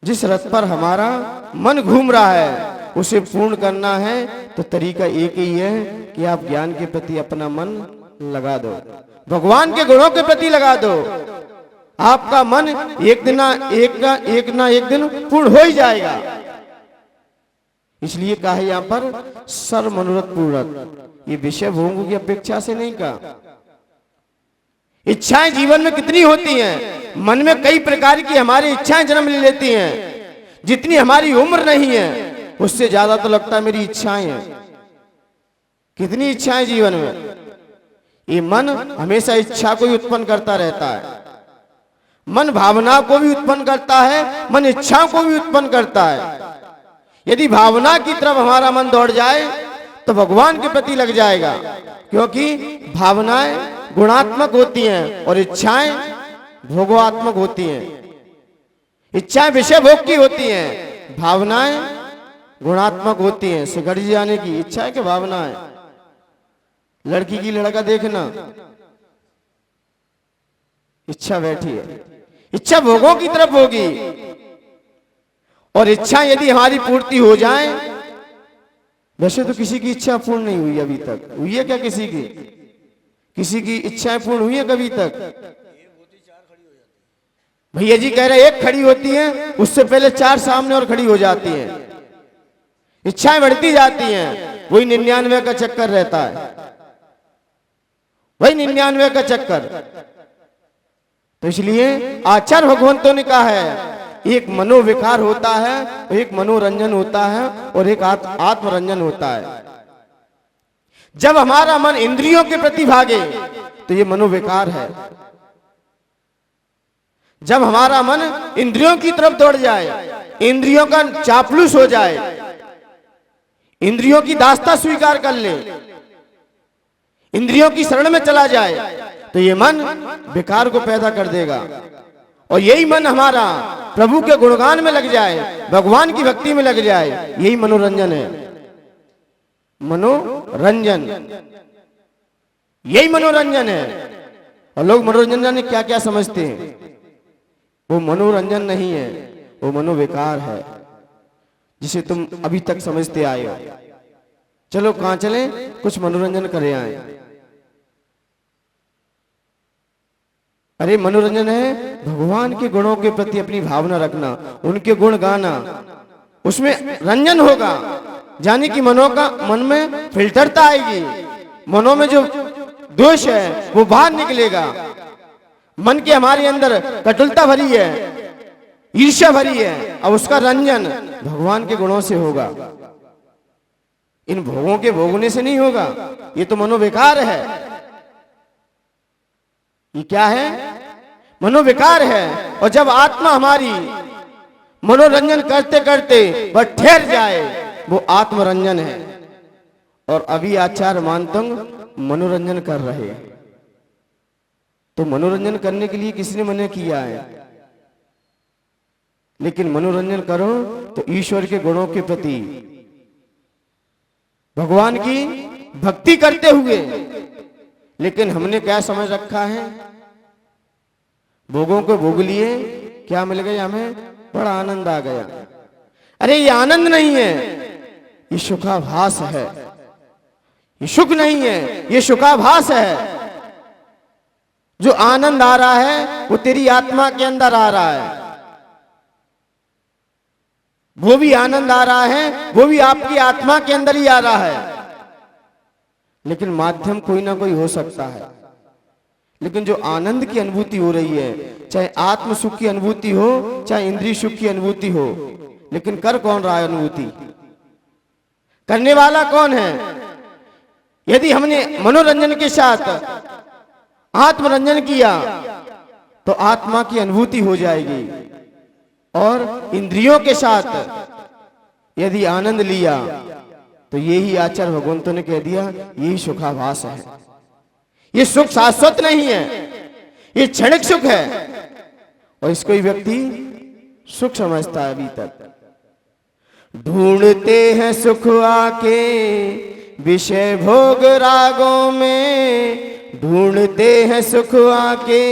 जिस रथ पर हमारा मन घूम रहा है, उसे पूर्ण करना है तो तरीका एक ही है कि आप ज्ञान के प्रति अपना मन लगा दो, भगवान के गुणों के प्रति लगा दो। आपका मन एक ना एक दिन पूर्ण हो ही जाएगा। इसलिए कहा है यहां पर सर्व मनोरथ पूर्णत। ये विषय भोगों की अपेक्षा से नहीं कहा। इच्छाएं जीवन में कितनी होती हैं? मन में कई प्रकार की हमारी इच्छाएं जन्म ले लेती हैं। जितनी हमारी उम्र नहीं है उससे ज्यादा तो लगता है मेरी इच्छाएं हैं। कितनी इच्छाएं जीवन में। ये मन हमेशा इच्छा को ही उत्पन्न करता रहता है। मन भावना को भी उत्पन्न करता है, मन इच्छाओं को भी उत्पन्न करता है। यदि भावना की तरफ हमारा मन दौड़ जाए तो भगवान के प्रति लग जाएगा, क्योंकि भावनाएं गुणात्मक होती हैं और इच्छाएं भोगात्मक होती हैं। इच्छाएं विषय भोग की होती हैं, भावनाएं गुणात्मक होती हैं। शिखर जी जाने की इच्छा है कि भावना है? लड़की की लड़का देखना, इच्छा बैठी है। इच्छा भोगों की तरफ होगी। और इच्छा यदि हमारी पूर्ति हो जाए, वैसे तो किसी की इच्छा पूर्ण नहीं हुई अभी तक। हुई है क्या किसी की? किसी की इच्छाएं पूर्ण हुई है कभी तक? भैया जी कह रहे एक खड़ी होती है, उससे पहले 4 सामने और खड़ी हो जाती हैं। इच्छाएं बढ़ती जाती हैं। वही 99 का चक्कर रहता है, वही 99 का चक्कर। तो इसलिए आचार्य भगवंतों ने कहा है एक मनोविकार होता है, एक मनोरंजन होता है, और एक आत्मरंजन होता है। जब हमारा मन इंद्रियों के प्रति भागे तो ये मनोविकार है। जब हमारा मन इंद्रियों की तरफ दौड़ जाए, इंद्रियों का चापलूस हो जाए, इंद्रियों की दास्ता स्वीकार कर ले, इंद्रियों की शरण में चला जाए, तो ये मन विकार को पैदा कर देगा। और यही मन हमारा प्रभु के गुणगान में लग जाए, भगवान की भक्ति में लग जाए, यही मनोरंजन है। मनोरंजन, यही मनोरंजन है। और लोग मनोरंजन ने क्या क्या समझते हैं? वो मनोरंजन नहीं है, वो मनोविकार है। जिसे तुम अभी तक समझते आए हो। चलो कहां चले, कुछ मनोरंजन करे आए। अरे मनोरंजन है भगवान के गुणों के प्रति अपनी भावना रखना, उनके गुण गाना, उसमें रंजन होगा। यानी कि मन में फिल्टरता आएगी, मनों में जो दोष है वो बाहर निकलेगा। मन के हमारे अंदर कटुलता भरी है, ईर्ष्या भरी है, अब उसका रंजन भगवान के गुणों से होगा। इन भोगों के भोगने से नहीं होगा, ये तो मनोविकार है। ये क्या है? मनोविकार है। और जब आत्मा हमारी मनोरंजन करते करते वह ठहर जाए, वो आत्मरंजन है। और अभी आचार्य मानतंग मनोरंजन कर रहे हैं। तो मनोरंजन करने के लिए किसने मना किया है? लेकिन मनोरंजन करो तो ईश्वर के गुणों के प्रति भगवान की भक्ति करते हुए। लेकिन हमने क्या समझ रखा है? भोगों को भोग लिए, क्या मिल गया हमें? बड़ा आनंद आ गया। अरे ये आनंद नहीं है, ये सुखाभास है। ये सुख नहीं है, ये सुखाभास है। जो आनंद आ रहा है वो तेरी आत्मा के अंदर आ रहा है। वो भी आनंद आ रहा है, वो भी आपकी आत्मा के अंदर ही आ रहा है। लेकिन माध्यम कोई ना कोई हो सकता है। लेकिन जो आनंद की अनुभूति हो रही है, चाहे आत्म सुख की अनुभूति हो, चाहे इंद्रिय सुख की अनुभूति हो, लेकिन कर कौन रहा है अनुभूति? करने वाला कौन है? यदि हमने मनोरंजन के साथ आत्मरंजन किया तो आत्मा की अनुभूति हो जाएगी। और इंद्रियों के साथ यदि आनंद लिया तो यही आचार्य भगवंतों ने कह दिया, यही सुखाभास है। ये सुख शाश्वत नहीं है, ये क्षणिक सुख है। और इसको ही व्यक्ति सुख समझता है अभी तक। ढूंढते हैं सुख आके विषय भोग रागों में, ढूंढते हैं सुख आके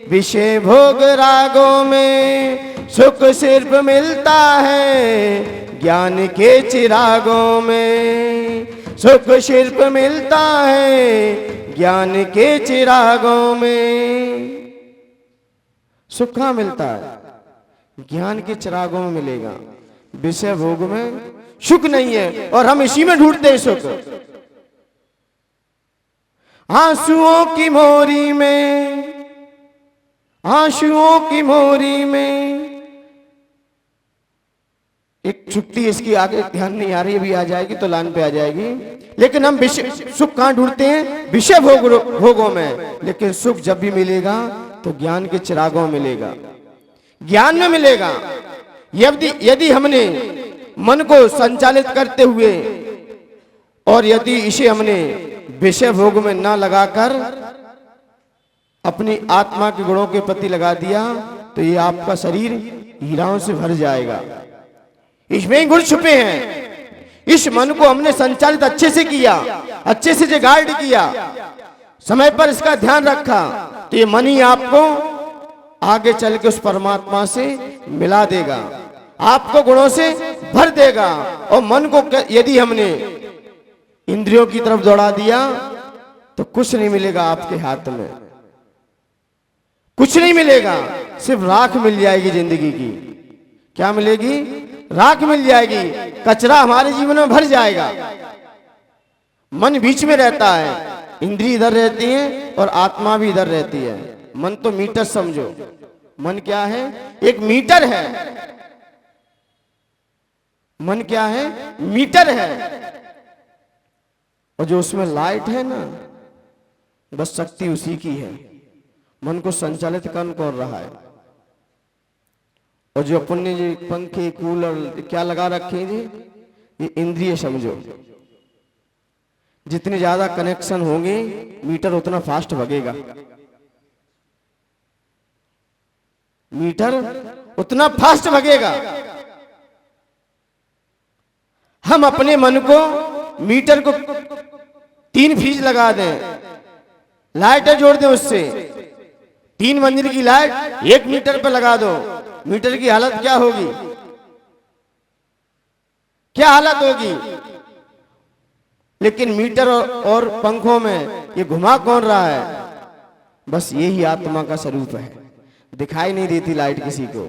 विषय भोग रागों में। सुख सिर्फ मिलता है ज्ञान के चिरागों में, सुख सिर्फ मिलता है ज्ञान के चिरागों में। सुख कहाँ मिलता है? ज्ञान के चिरागों में मिलेगा, विषय भोग में सुख नहीं है। और हम इसी में ढूंढते हैं सुख। आंसुओं की मोरी में, आंसुओं की मोरी में एक छुट्टी इसकी आगे ध्यान नहीं आ रही, अभी आ जाएगी तो लाइन पे आ जाएगी। लेकिन हम सुख कहां ढूंढते हैं? विषय भोगों में। लेकिन सुख जब भी मिलेगा तो ज्ञान के चिरागों में मिलेगा, ज्ञान में मिलेगा। यदि हमने मन को संचालित करते हुए और यदि इसे हमने विषय भोग में ना लगाकर अपनी आत्मा के गुणों के प्रति लगा दिया तो ये आपका शरीर हीराओं से भर जाएगा। इसमें ही गुण छुपे हैं। इस मन को हमने संचालित अच्छे से किया, अच्छे से गाइड किया, समय पर इसका ध्यान रखा, तो ये मन ही आपको आगे चल के उस परमात्मा से मिला देगा, आपको गुणों से भर देगा। और मन को यदि हमने इंद्रियों की तरफ दौड़ा दिया तो कुछ नहीं मिलेगा आपके हाथ में, कुछ नहीं मिलेगा। सिर्फ राख मिल जाएगी जिंदगी की। क्या मिलेगी? राख मिल जाएगी। कचरा हमारे जीवन में भर जाएगा। मन बीच में रहता है, इंद्रिय इधर रहती है और आत्मा भी इधर रहती है। मन तो मीटर समझो। मन क्या है? एक मीटर है। मन क्या है? मीटर है। और जो उसमें लाइट है ना, बस शक्ति उसी की है। मन को संचालित कौन कर रहा है? और जो अपन ने जो पंखे कूलर क्या लगा रखे हैं जी, ये इंद्रिय समझो। जितने ज्यादा कनेक्शन होंगे मीटर उतना फास्ट भगेगा, मीटर उतना फास्ट भगेगा। हम अपने मन को मीटर को 3 फीज लगा दें, लाइटें जोड़ दें, उससे 3 मंजिल की लाइट 1 मीटर पर लगा दो, मीटर की हालत क्या होगी? क्या हालत होगी। लेकिन मीटर और पंखों में ये घुमा कौन रहा है? बस यही आत्मा का स्वरूप है। दिखाई नहीं देती लाइट किसी को,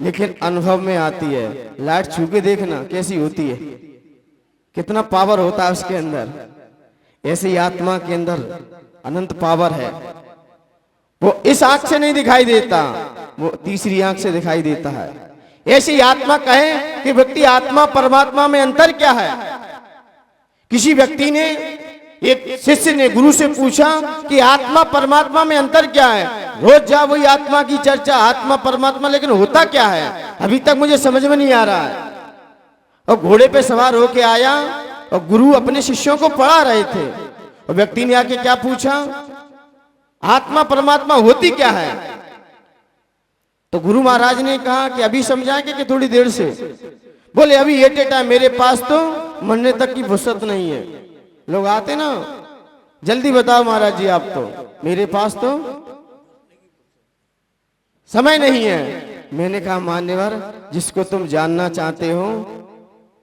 लेकिन अनुभव में आती है। लाइट छू के देखना कैसी होती है, कितना पावर होता है उसके अंदर। ऐसे ही आत्मा के अंदर अनंत पावर है। वो इस आंख से नहीं दिखाई देता, वो तीसरी आंख से दिखाई देता है। ऐसी ही आत्मा कहे कि व्यक्ति आत्मा परमात्मा में अंतर क्या है। किसी व्यक्ति ने, एक शिष्य ने गुरु से पूछा कि आत्मा परमात्मा में अंतर क्या है। रोज जा वही आत्मा की चर्चा, आत्मा परमात्मा, लेकिन होता क्या है अभी तक मुझे समझ में नहीं आ रहा है। और घोड़े पे सवार होके आया और गुरु अपने शिष्यों को पढ़ा रहे थे। और व्यक्ति ने आके क्या पूछा, आत्मा परमात्मा होती क्या है। तो गुरु महाराज ने कहा कि अभी समझाएंगे कि थोड़ी देर से। बोले अभी एट ए टाइम मेरे पास तो मरने तक की फुर्सत नहीं है। लोग आते ना, जल्दी बताओ महाराज जी, आप तो, मेरे पास तो समय नहीं है। मैंने कहा मान्यवर, जिसको तुम जानना चाहते हो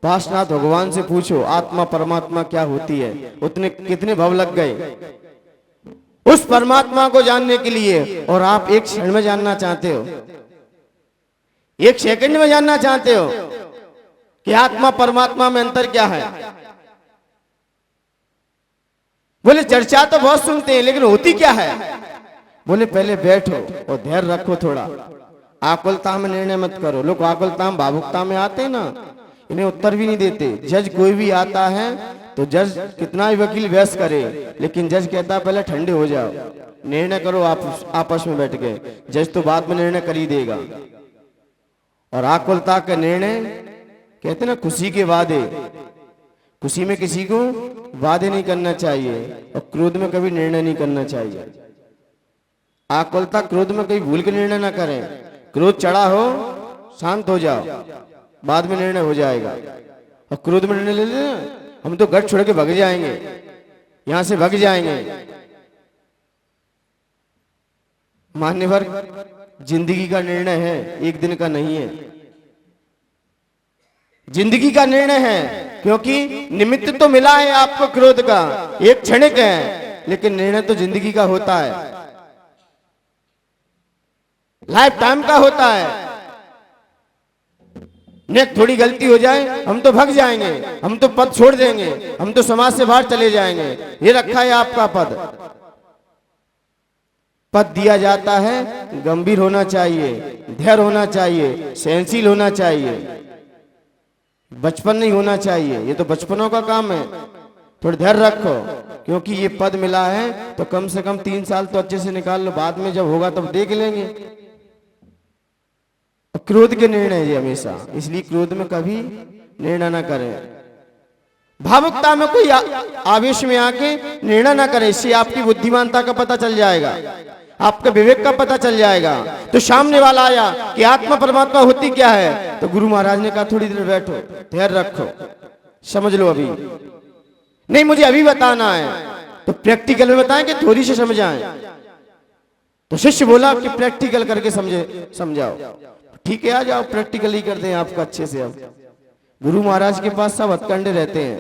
पार्श्वनाथ भगवान से पूछो आत्मा परमात्मा क्या होती है। उतने कितने भव लग गए उस परमात्मा को जानने के लिए, और आप एक क्षण में जानना चाहते हो, एक सेकंड में जानना चाहते हो कि आत्मा परमात्मा में अंतर क्या है। बोले चर्चा तो बहुत सुनते हैं, लेकिन होती क्या है। बोले पहले बैठो और धैर्य रखो थोड़ा, आकुलता में निर्णय मत करो। लोग आकुलता में भावुकता में आते हैं ना, इन्हें उत्तर भी नहीं देते। जज कोई भी आता है तो जज कितना ही वकील बहस करे, लेकिन जज कहता है पहले ठंडे हो जाओ, निर्णय करो आप आपस में बैठ के। जज तो बाद में निर्णय कर ही देगा। और आकुलता का निर्णय कहते ना खुशी के वादे, खुशी में किसी को वादे नहीं करना चाहिए, और क्रोध में कभी निर्णय नहीं करना चाहिए। आकुलता क्रोध में कभी भूल के निर्णय ना करें। क्रोध चढ़ा हो शांत हो जाओ, बाद में निर्णय हो जाएगा। और क्रोध में निर्णय ले लेना, हम तो घर छोड़ के भाग जाएंगे, यहां से भाग जाएंगे। मान्यवर, जिंदगी का निर्णय है, एक दिन का नहीं है। जिंदगी का निर्णय है, क्योंकि निमित्त तो मिला है आपको क्रोध का, एक क्षणिक है, लेकिन निर्णय तो जिंदगी का होता है, लाइफ टाइम का होता है। नेक थोड़ी गलती हो जाए हम तो भाग जाएंगे, हम तो पद छोड़ देंगे, हम तो समाज से बाहर चले जाएंगे। ये रखा है आपका पद। पद दिया जाता है, गंभीर होना चाहिए, धैर्य होना चाहिए, सहनशील होना चाहिए, बचपन नहीं होना चाहिए। ये तो बचपनों का काम है। थोड़ा धैर्य रखो, क्योंकि ये पद मिला है तो कम से कम 3 साल तो अच्छे से निकाल लो, बाद में जब होगा तब देख लेंगे। क्रोध के निर्णय है हमेशा, इसलिए क्रोध में कभी निर्णय ना करें। भावुकता में कोई आवेश में आके निर्णय ना करें, इससे आपकी बुद्धिमानता का पता चल जाएगा, आपके विवेक का पता चल जाएगा। तो सामने वाला आया कि आत्मा परमात्मा होती क्या है, तो गुरु महाराज ने कहा थोड़ी देर बैठो, धैर्य रखो, समझ लो। अभी नहीं, मुझे अभी बताना है, तो प्रैक्टिकल में बताएं कि थोड़ी से समझाएं। तो शिष्य बोला कि प्रैक्टिकल करके समझाओ। ठीक है, आ जाओ, प्रैक्टिकल ही करते हैं आपका अच्छे से। अब गुरु महाराज के पास सब हथकंडे रहते हैं,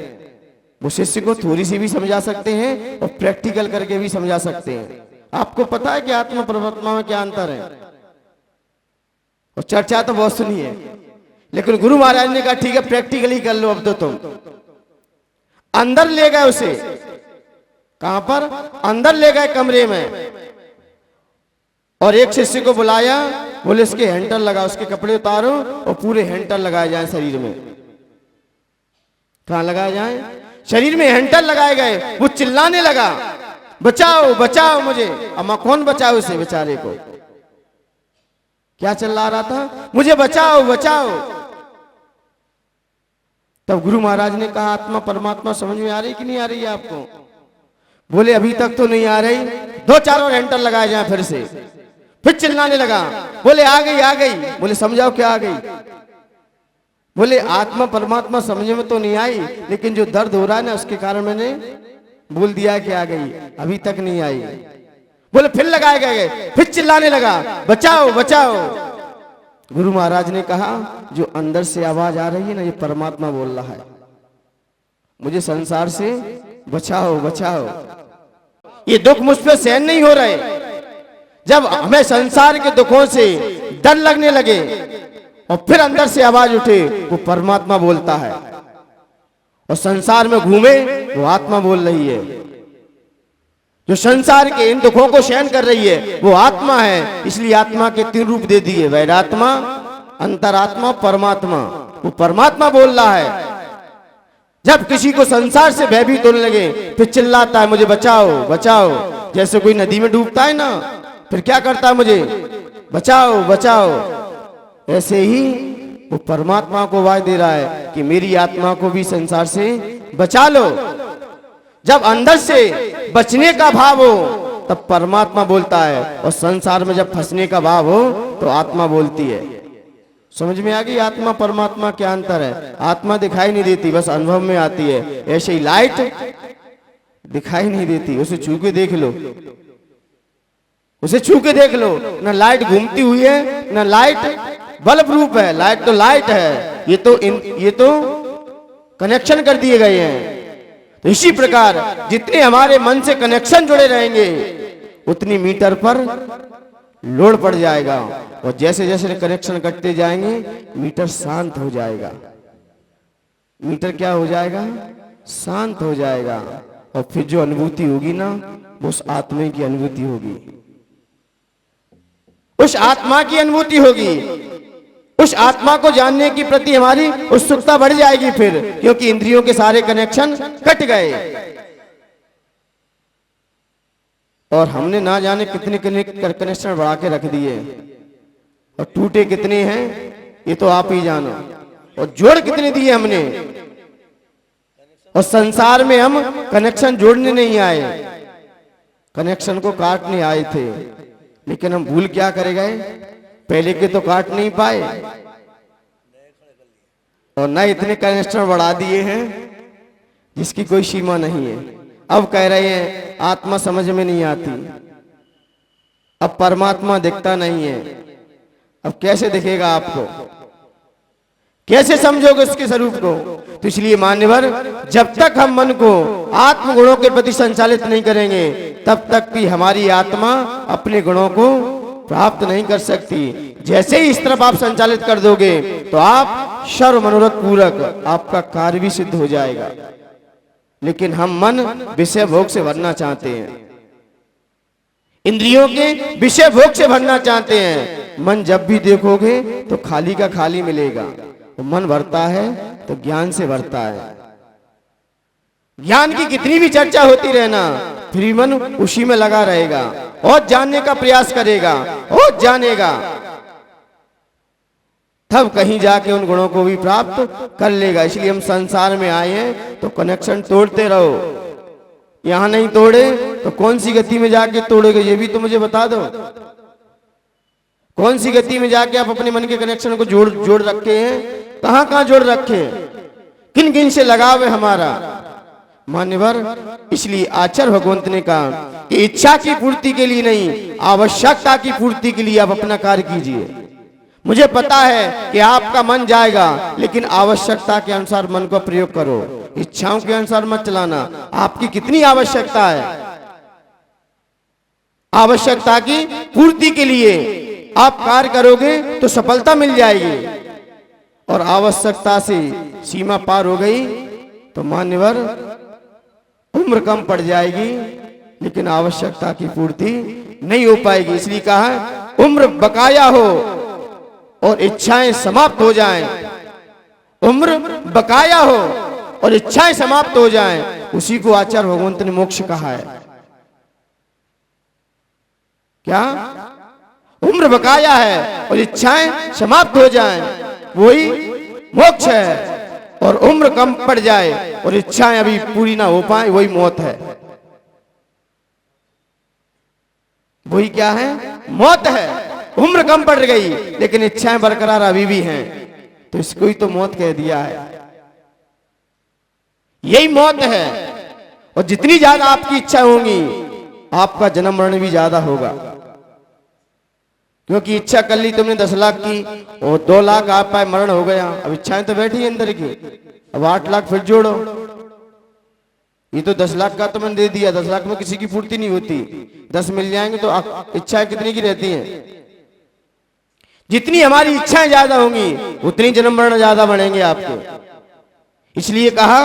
वो शिष्य को थोड़ी सी भी समझा सकते हैं और प्रैक्टिकल करके भी समझा सकते हैं। आपको पता है कि आत्मा परमात्मा में क्या अंतर है, और चर्चा तो बहुत सुनी है, लेकिन गुरु महाराज ने कहा ठीक है प्रैक्टिकली कर लो। अब तो तुम अंदर ले गए उसे, कहां पर, अंदर ले गए कमरे में, और एक शिष्य को बुलाया, बोले इसके हैंडल लगा, उसके कपड़े उतारो और पूरे हैंडल लगाए जाए शरीर में। कहां लगाए जाए, शरीर में हैंडल लगाए गए। वो चिल्लाने लगा बचाओ बचाओ मुझे। अम्मा कौन बचाओ उसे बेचारे को, क्या चिल्ला रहा था, मुझे बचाओ बचाओ। तब गुरु महाराज ने कहा आत्मा परमात्मा समझ में आ रही कि नहीं आ रही है आपको। बोले अभी तक तो नहीं आ रही, 2-4 और हैंडल लगाए जाए फिर से। फिर चिल्लाने लगा, बोले आ गई आ गई। बोले समझाओ क्या आ गई। बोले आत्मा परमात्मा समझ में तो नहीं आई, लेकिन जो दर्द हो रहा है ना उसके कारण मैंने बोल दिया कि आ गई, अभी तक नहीं आई। बोले फिर लगाए गए, फिर चिल्लाने लगा बचाओ बचाओ। गुरु महाराज ने कहा जो अंदर से आवाज आ रही है ना, ये परमात्मा बोल रहा है, मुझे संसार से बचाओ बचाओ। ये दुख मुझ पे सहन नहीं हो रहे। जब हमें संसार के दुखों से डर लगने लगे और फिर अंदर से आवाज उठे, वो परमात्मा बोलता है। और संसार में घूमे वो आत्मा बोल रही है। जो संसार के इन दुखों को सहन कर रही है वो आत्मा है। इसलिए आत्मा के 3 रूप दे दिए, वैरात्मा, अंतरात्मा, परमात्मा। वो परमात्मा बोल रहा है। जब किसी को संसार से भयभीत होने लगे फिर चिल्लाता है मुझे बचाओ बचाओ। जैसे कोई नदी में डूबता है ना, फिर क्या करता है, मुझे बचाओ बचाओ। ऐसे ही वो परमात्मा को आवाज दे रहा है कि मेरी आत्मा को भी संसार से बचा लो। जब अंदर से बचने का भाव हो तब परमात्मा बोलता है, और संसार में जब फंसने का भाव हो तो आत्मा बोलती है। समझ में आ गई आत्मा परमात्मा क्या अंतर है? आत्मा दिखाई नहीं देती, बस अनुभव में आती है। ऐसे ही लाइट दिखाई नहीं देती, उसे छू के देख लो, उसे छू के देख लो। ना लाइट घूमती हुई है, ना लाइट बल्ब रूप है। लाइट तो लाइट है, ये तो कनेक्शन कर दिए गए हैं। तो इसी प्रकार जितने हमारे मन से कनेक्शन जुड़े रहेंगे उतनी मीटर पर लोड पड़ जाएगा। और जैसे जैसे कनेक्शन कटते जाएंगे मीटर शांत हो जाएगा। मीटर क्या हो जाएगा? शांत हो जाएगा। और फिर जो अनुभूति होगी ना, वो उस आत्मा की अनुभूति होगी, उस आत्मा की अनुभूति होगी। उस आत्मा को जानने की प्रति हमारी उत्सुकता बढ़ जाएगी फिर, क्योंकि इंद्रियों के सारे कनेक्शन कट गए। और हमने ना जाने कितने कनेक्शन बढ़ा के रख दिए, और टूटे कितने हैं ये तो आप ही जानो, और जोड़ कितने दिए हमने। और संसार में हम कनेक्शन जोड़ने नहीं आए, कनेक्शन को काटने आए थे। लेकिन हम भूल क्या करे गए, पहले के तो काट नहीं पाए, और न इतने कनेक्शन बढ़ा दिए हैं जिसकी कोई सीमा नहीं है। अब कह रहे हैं आत्मा समझ में नहीं आती, अब परमात्मा दिखता नहीं है। अब कैसे दिखेगा आपको, कैसे समझोगे उसके स्वरूप को? तो इसलिए मान्यवर, जब तक हम मन को आत्म गुणों के प्रति संचालित नहीं करेंगे तब तक भी हमारी आत्मा अपने गुणों को प्राप्त नहीं कर सकती। जैसे ही इस तरफ आप संचालित कर दोगे तो आप सर्व मनोरथ पूरक आपका कार्य भी सिद्ध हो जाएगा। लेकिन हम मन विषय भोग से भरना चाहते हैं, इंद्रियों के विषय भोग से भरना चाहते हैं। मन जब भी देखोगे तो खाली का खाली मिलेगा। तो मन भरता है तो ज्ञान से भरता है। ज्ञान की कितनी भी चर्चा होती रहना, फिर मन उसी में लगा रहेगा और जानने का प्रयास करेगा और जानेगा, तब कहीं जाके उन गुणों को भी प्राप्त कर लेगा। इसलिए हम संसार में आए हैं तो कनेक्शन तोड़ते रहो। यहां नहीं तोड़े तो कौन सी गति में जाके तोड़ोगे, ये भी तो मुझे बता दो। कौन सी गति में जाके आप अपने मन के कनेक्शन को जोड़ रखे हैं, कहां कहां जोड़ रखे हैं, किन किन से लगाव है हमारा? मान्यवर, इसलिए आचार्य भगवंत ने कहा कि इच्छा की पूर्ति के लिए नहीं, आवश्यकता की पूर्ति के लिए आप अपना कार्य कीजिए। मुझे पता है कि आपका मन जाएगा, लेकिन आवश्यकता के अनुसार मन को प्रयोग करो, इच्छाओं के अनुसार मत चलाना। आपकी कितनी आवश्यकता है, आवश्यकता की पूर्ति के लिए आप कार्य करोगे तो सफलता मिल जाएगी। और आवश्यकता से सीमा पार हो गई तो मान्यवर उम्र कम पड़ जाएगी, लेकिन आवश्यकता की पूर्ति नहीं हो पाएगी। इसलिए कहा उम्र बकाया हो और इच्छाएं समाप्त हो जाएं। उम्र बकाया हो और इच्छाएं समाप्त हो जाएं, उसी को आचार्य भगवंत ने मोक्ष कहा है। क्या? उम्र बकाया है और इच्छाएं समाप्त हो जाएं, वही मोक्ष है। और उम्र कम पड़ जाए और इच्छाएं अभी पूरी ना हो पाए, वही मौत है। वही क्या है? मौत है। उम्र कम पड़ गई लेकिन इच्छाएं बरकरार अभी भी हैं, तो इसको ही तो मौत कह दिया है। यही मौत है। और जितनी ज्यादा आपकी इच्छा होगी आपका जन्म मरण भी ज्यादा होगा। क्योंकि इच्छा कर ली तुमने 10 लाख की और 2 लाख आप पाए मरण हो गया, अब इच्छाएं तो बैठी है अंदर की, अब 8 लाख फिर जोड़ो। ये तो 10 लाख का तुमने दे दिया, 10 लाख में किसी की पूर्ति नहीं होती, 10 मिल जाएंगे तो इच्छाएं कितनी की रहती हैं? जितनी हमारी इच्छाएं ज्यादा होंगी उतनी जन्म मरण ज्यादा बढ़ेंगे आपके। इसलिए कहा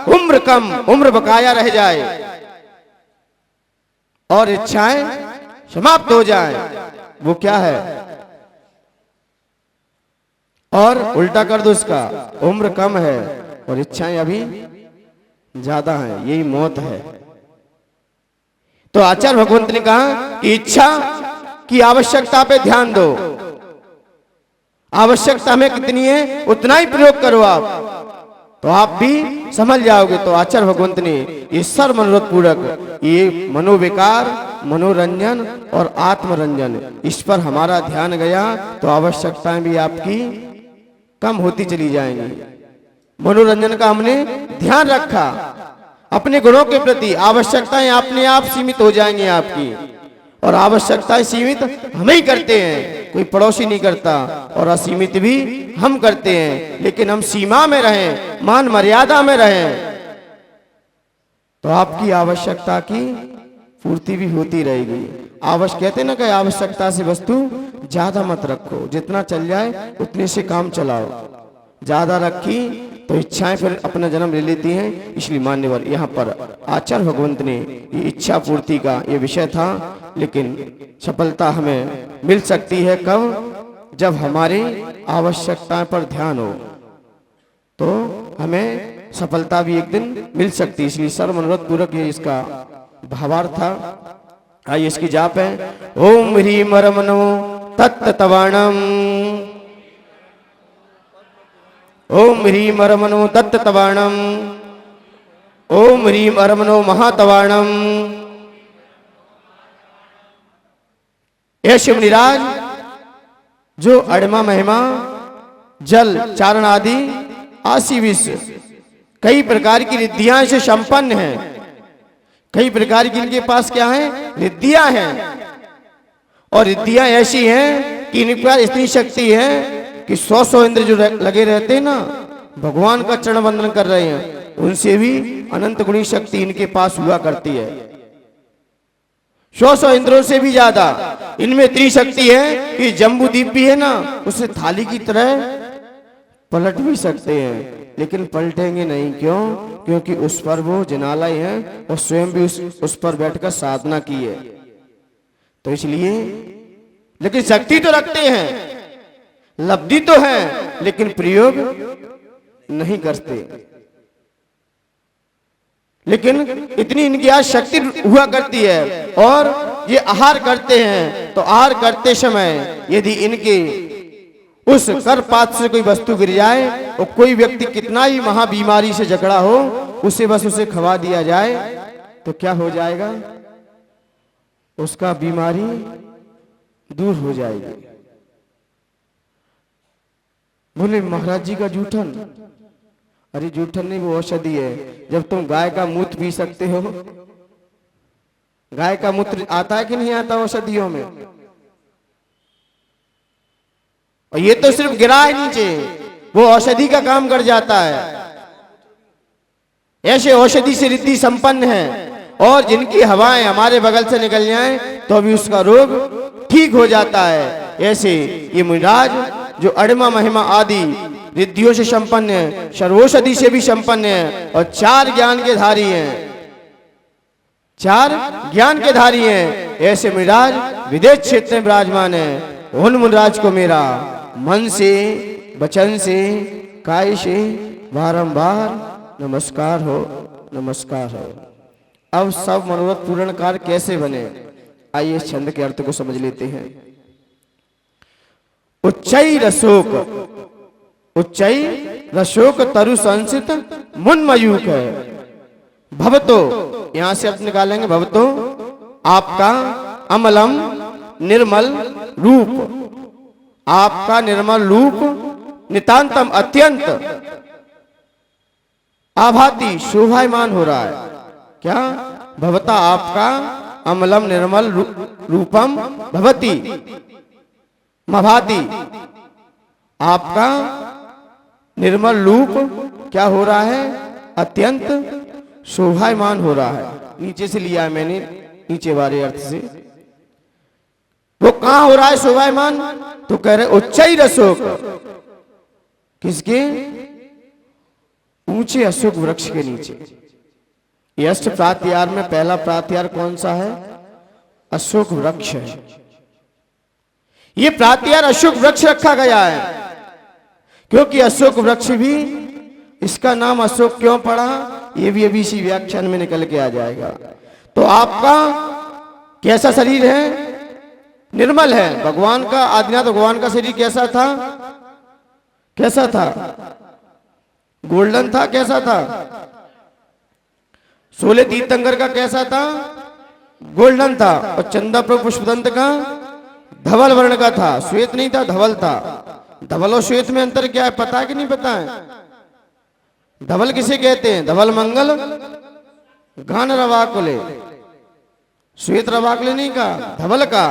उम्र कम उम्र बकाया रह जाए और इच्छाएं समाप्त हो जाएं, वो क्या है? और उल्टा कर दो इसका, उम्र कम है और इच्छाएं अभी ज्यादा हैं, यही मौत है। तो आचार्य भगवंत ने कहा कि इच्छा की आवश्यकता पे ध्यान दो, आवश्यकता में कितनी है उतना ही प्रयोग करो आप, तो आप भी समझ जाओगे। तो आचार्य भगवंत ने ये सर्व मनोरथ पूरक ये मनोविकार, मनोरंजन और आत्मरंजन, इस पर हमारा ध्यान गया तो आवश्यकताएं भी आपकी कम होती चली जाएंगी। मनोरंजन का हमने ध्यान रखा, अपने गुणों के प्रति आवश्यकताएं अपने आप सीमित हो जाएंगी आपकी, और आवश्यकताएं सीमित हम ही करते हैं, कोई पड़ोसी नहीं करता, और असीमित भी हम करते हैं। लेकिन हम सीमा में रहें, मान मर्यादा में रहें, तो आपकी आवश्यकता की पूर्ति भी होती रहेगी। कहते हैं ना कि आवश्यकता से वस्तु ज्यादा मत रखो, जितना चल जाए उतने से काम चलाओ। ज्यादा रखी तो इच्छाएं फिर अपना जन्म ले लेती हैं। इसलिए मान्यवर यहाँ पर आचार्य भगवंत ने ये इच्छा पूर्ति का ये विषय था, लेकिन सफलता हमें मिल सकती है कब? जब हमारी आवश्यकताएं पर ध्यान हो, तो हमें सफलता भी एक दिन मिल सकती है। इसलिए सर्व मनोरथ पूरक ये इसका भावार्थ था। आइए इसकी जाप है, ओम ह्रीम रमनो तत्तवाणम, ओम ह्रीम रमनो तत्तवाणम, ओम ह्रीम रमनो महातवाणम। ये शिवनिराज जो अड़मा महिमा जल चारण आदि आसी विश्व कई प्रकार की रिद्धियां से संपन्न हैं, कई प्रकार की इनके पास क्या है? रिद्धियां हैं, और रिद्धियां ऐसी हैं कि इनके पास इतनी शक्ति है कि 100 इंद्र जो लगे रहते हैं ना, भगवान का चरण वंदन कर रहे हैं, उनसे भी अनंत गुणी शक्ति इनके पास हुआ करती है। 100 इंद्रों से भी ज्यादा इनमें इतनी शक्ति है कि जम्बू द्वीप भी है ना, उसे थाली की तरह पलट भी सकते हैं, लेकिन पलटेंगे नहीं। क्यों? क्योंकि उस पर वो जिनालय है और स्वयं भी उस पर बैठकर साधना की है। तो इसलिए, लेकिन शक्ति तो रखते हैं, लब्धि तो है, लेकिन प्रयोग नहीं करते। लेकिन इतनी इनकी आज शक्ति हुआ करती है, और ये आहार करते हैं, तो आहार करते समय यदि इनके उस करपात से कोई वस्तु गिर जाए, और कोई व्यक्ति कितना ही महाबीमारी से जकड़ा हो, उसे बस उसे खवा दिया जाए, तो क्या हो जाएगा? उसका बीमारी दूर हो जाएगी। बोले महाराज जी का जूठन, अरे जूठन नहीं, वो औषधि है। जब तुम गाय का मूत्र पी सकते हो, गाय का मूत्र आता है कि नहीं आता औषधियों में? और ये तो सिर्फ गिरा है नीचे, वो औषधि का काम कर जाता है। ऐसे औषधि से रिद्धि संपन्न है, और जिनकी हवाएं हमारे बगल से निकल जाएं तो भी उसका रोग ठीक हो जाता है। ऐसे ये मुनिराज जो अड़मा महिमा आदि रिद्धियों से संपन्न है, सर्वौषधि से भी संपन्न है, और 4 ज्ञान के धारी हैं, 4 ज्ञान के धारी हैं, ऐसे मुनिराज विदेश क्षेत्र में विराजमान है। उन मुनिराज को मेरा मन से, वचन से, काय से बारंबार नमस्कार हो, नमस्कार हो। अब सब मनोरथ पूर्ण कार्य कैसे बने, आइए इस छंद के अर्थ को समझ लेते हैं। उच्चई रसोक, उच्चई रसोक तरु संसित मुन्मयूक है। भवतो, यहां से अर्थ निकालेंगे, भवतो आपका अमलम निर्मल रूप, आपका निर्मल रूप नितांतम अत्यंत आभाती शोभायमान हो रहा है। क्या? भवता आपका अमलम निर्मल रूपम भवती, मभाति, आपका निर्मल रूप क्या हो रहा है? अत्यंत शोभायमान हो रहा है। नीचे से लिया है मैंने, नीचे वाले अर्थ से। वो कहां हो रहा है शोभायमान? तो कह रहे उच्चई अशोक, किसके? ऊंचे अशोक वृक्ष के नीचे। ये अष्ट प्रात्यार में पहला प्रात्यार कौन सा है? अशोक वृक्ष है। ये प्रात्यार अशोक वृक्ष रखा गया है क्योंकि अशोक वृक्ष भी, इसका नाम अशोक क्यों पड़ा, ये भी अभी इसी व्याख्यान में निकल के आ जाएगा। तो आपका कैसा शरीर है? निर्मल है। भगवान का, आदिनाथ भगवान का शरीर कैसा था? कैसा था? गोल्डन था? कैसा था? सोले तीर्थंकर का कैसा था? गोल्डन था। और चंदा प्रभु पुष्पदंत का धवल वर्ण का था, श्वेत नहीं था, धवल था। धवल और श्वेत में अंतर क्या है, पता है कि नहीं पता है? धवल किसे कहते हैं? धवल मंगल घान रवाकुले, श्वेत रवाकुले नहीं का, धवल का।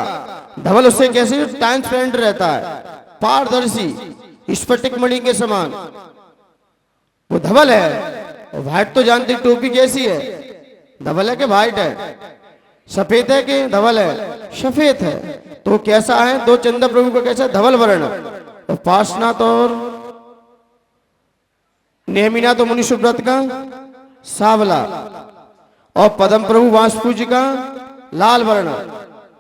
धवल उससे कैसे? ट्रांसपेरेंट रहता है, पारदर्शी, स्फटिक मणि के समान, वो धवल है। और व्हाइट तो जानते, टोपी कैसी है? धवल है कि व्हाइट है? सफेद है कि धवल है? सफेद है। तो कैसा है? दो चंदा प्रभु का कैसा? धवल वर्ण। और पार्श्वनाथ और नेमिनाथ तो मुनि सुब्रत का सावला, और पदम प्रभु वासपूज का लाल वर्ण,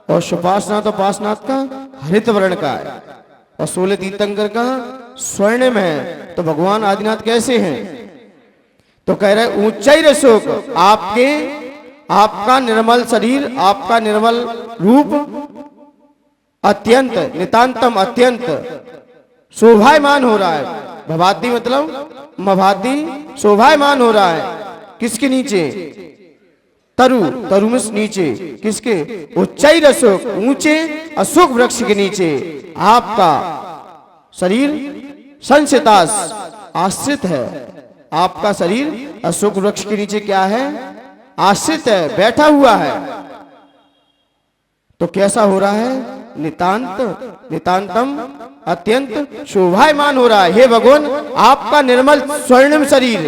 और सुपार्श्वनाथ और पार्श्वनाथ का हरित वर्ण का है, और सोले तीर्थंकर का स्वर्णिम है। तो भगवान आदिनाथ कैसे हैं? तो कह रहे ऊंचाई अशोक, आपके, आपका निर्मल शरीर, आपका निर्मल रूप अत्यंत, नितांतम, अत्यंत शोभायमान हो रहा है। भवाती मतलब मभाती, शोभायमान हो रहा है। किसके नीचे? तरु, तरु में नीचे। किसके? उच्चई अशोक, ऊंचे अशोक वृक्ष के नीचे आपका शरीर संसितास, आश्रित है। आपका शरीर अशोक वृक्ष के नीचे क्या है? आश्रित है, बैठा हुआ है। तो कैसा हो रहा है? नितांत, नितांतम, अत्यंत शोभायमान हो रहा है। हे भगवान, आपका निर्मल स्वर्णिम शरीर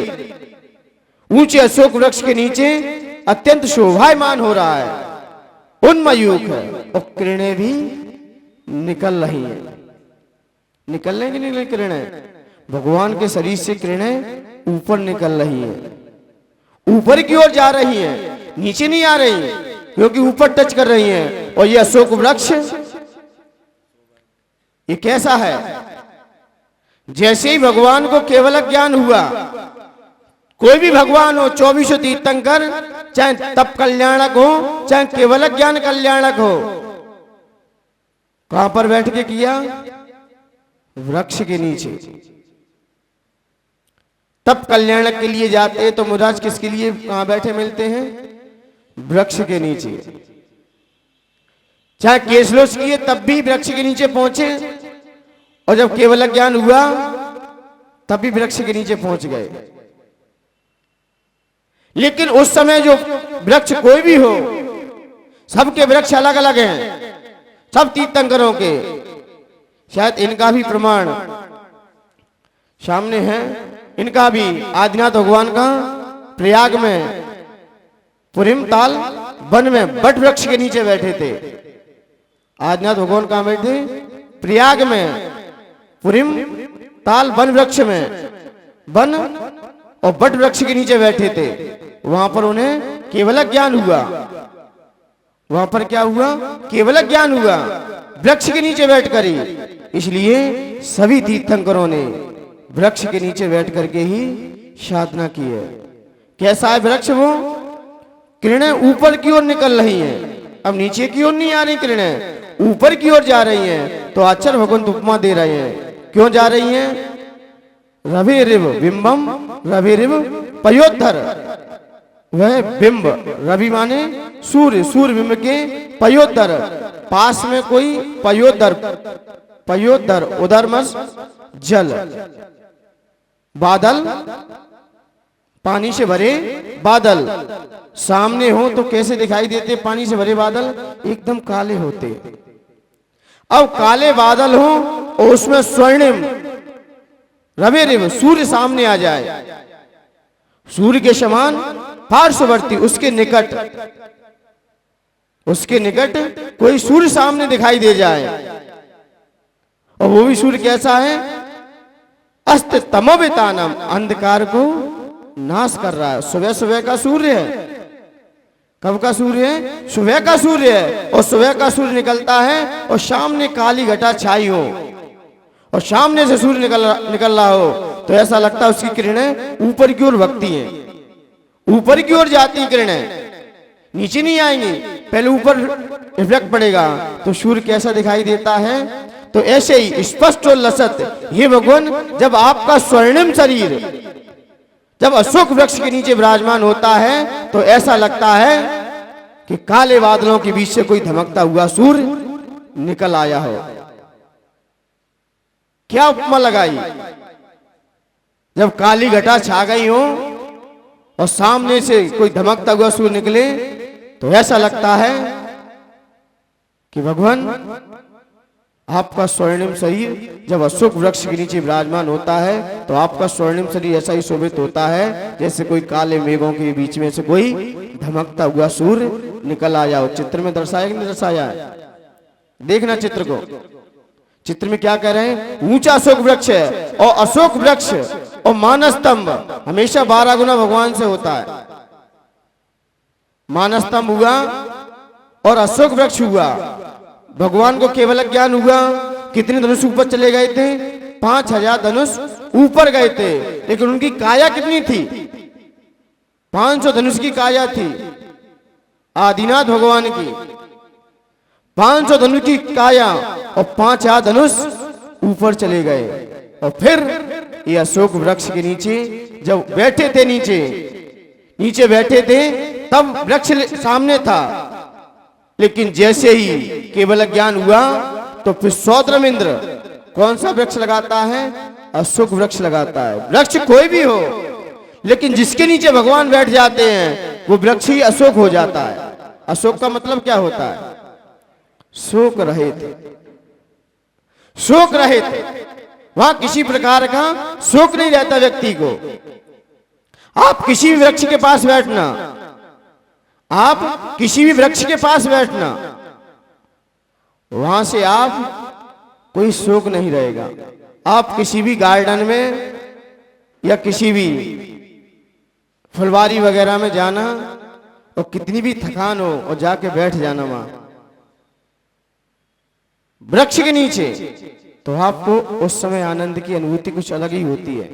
ऊंचे अशोक वृक्ष के नीचे अत्यंत शोभायमान हो रहा है, उन्मयूख है। और किरणें भी निकल रही हैं। निकल रही कि नहीं निकल किरणें? भगवान के शरीर से किरणें ऊपर निकल रही हैं, ऊपर की ओर जा रही हैं, नीचे नहीं आ रही, क्योंकि ऊपर टच कर रही हैं। और ये अशोक वृक्ष, ये कैसा है? जैसे ही भगवान को केवल ज्ञान हुआ, कोई भी भगवान हो, 24 तीर्थंकर, चाहे तप कल्याणक हो, चाहे केवल ज्ञान कल्याणक हो, कहां पर बैठ के किया? वृक्ष के नीचे। तप कल्याणक के लिए जाते तो महाराज किसके लिए कहां बैठे मिलते हैं? वृक्ष के नीचे। चाहे केसलोस किए तब भी वृक्ष के नीचे पहुंचे, और जब केवल ज्ञान हुआ तब भी वृक्ष के नीचे पहुंच गए। लेकिन उस समय जो वृक्ष कोई भी हो, सबके वृक्ष अलग अलग हैं, सब तीर्थंकरों के। शायद इनका भी प्रमाण सामने है। इनका भी आदिनाथ भगवान का प्रयाग में पुरिम ताल वन में बट वृक्ष के नीचे बैठे थे। आदिनाथ भगवान कहां बैठे? प्रयाग में पुरिम ताल वन वृक्ष में, वन और बट वृक्ष के नीचे बैठे थे। वहां पर उन्हें केवल ज्ञान हुआ। वहां पर क्या हुआ? केवल ज्ञान हुआ, वृक्ष के नीचे बैठ कर ही। इसलिए सभी तीर्थंकरों ने वृक्ष के नीचे बैठ करके ही साधना की है। कैसा है वृक्ष? वो किरणें ऊपर की ओर निकल रही हैं, अब नीचे की ओर नहीं आ रही, किरणें ऊपर की ओर जा रही हैं। तो आचार्य भगवंत उपमा दे रहे हैं, क्यों जा रही हैं? रवि रिव बिंबम, रवि रिव पयोधर। वह बिंब, रवि माने सूर्य, सूर्य बिंब के पयोधर, पास में कोई पयोधर, पयोधर उधर मस जल, बादल, पानी से भरे बादल सामने हो तो कैसे दिखाई देते? पानी से भरे बादल एकदम काले होते। अब काले बादल हो और उसमें स्वर्णिम रवेरिव सूर्य सामने आ जाए, सूर्य के समान पार्श्ववर्ती उसके निकट कोई सूर्य सामने दिखाई दे जाए, और वो भी सूर्य कैसा है? अस्त तमोवितानम, अंधकार को नाश कर रहा है। सुबह सुबह का सूर्य है। कब का सूर्य है? सुबह का सूर्य है। और सुबह का सूर्य निकलता है और सामने काली घटा छाई हो और सामने से सूर्य निकल रहा हो तो ऐसा लगता है उसकी किरणें ऊपर की ओर भगती हैं, ऊपर की ओर जाती किरणें, नीचे नहीं आएंगी, पहले ऊपर रिफ्लेक्ट पड़ेगा। तो सूर्य कैसा दिखाई देता है? तो ऐसे ही स्पष्ट और लसत ये भगवान जब आपका स्वर्णिम शरीर जब अशोक वृक्ष के नीचे विराजमान होता है तो ऐसा लगता है कि काले बादलों के बीच से कोई धमकता हुआ सूर्य निकल आया हो। क्या उपमा लगाई? जब काली घटा छा गई हो और सामने से कोई धमकता हुआ सूर्य निकले तो ऐसा लगता है कि भगवान आपका स्वर्णिम शरीर जब अशोक वृक्ष के नीचे विराजमान होता है तो आपका स्वर्णिम शरीर ऐसा ही शोभित होता है जैसे कोई काले मेघों के बीच में से कोई धमकता हुआ सूर्य निकल आया हो। चित्र में दर्शाया कि नहीं दर्शाया है? देखना चित्र को। चित्र में क्या कह रहे हैं? ऊंचा अशोक वृक्ष है और अशोक वृक्ष और मानस स्तंभ हमेशा 12 गुना भगवान से होता है। मानस स्तंभ हुआ और अशोक वृक्ष हुआ, भगवान को केवल ज्ञान हुआ। कितने धनुष ऊपर चले गए थे? 5000 धनुष ऊपर गए थे, लेकिन उनकी काया कितनी थी? 500 धनुष की काया थी आदिनाथ भगवान की। 500 धनुष की काया और 5000 धनुष ऊपर चले गए। और फिर ये अशोक वृक्ष के नीचे जब बैठे थे, नीचे बैठे थे, तब वृक्ष सामने था, लेकिन जैसे ही केवल ज्ञान हुआ तो फिर सौद्रम इंद्र कौन सा वृक्ष लगाता है? अशोक वृक्ष लगाता है। वृक्ष कोई भी हो, लेकिन जिसके नीचे भगवान बैठ जाते हैं वो वृक्ष ही अशोक हो जाता है। अशोक का मतलब क्या होता है? शोक रहित, शोक रहित। वहां किसी प्रकार का शोक नहीं रहता व्यक्ति को। आप किसी भी वृक्ष के पास बैठना, आप किसी भी वृक्ष के पास बैठना, वहां से आप कोई शोक नहीं रहेगा। आप किसी भी गार्डन में या किसी भी फुलवारी वगैरह में जाना और कितनी भी थकान हो और जाके बैठ जाना वहां वृक्ष के नीचे, तो आपको उस समय आनंद की अनुभूति कुछ अलग ही होती है,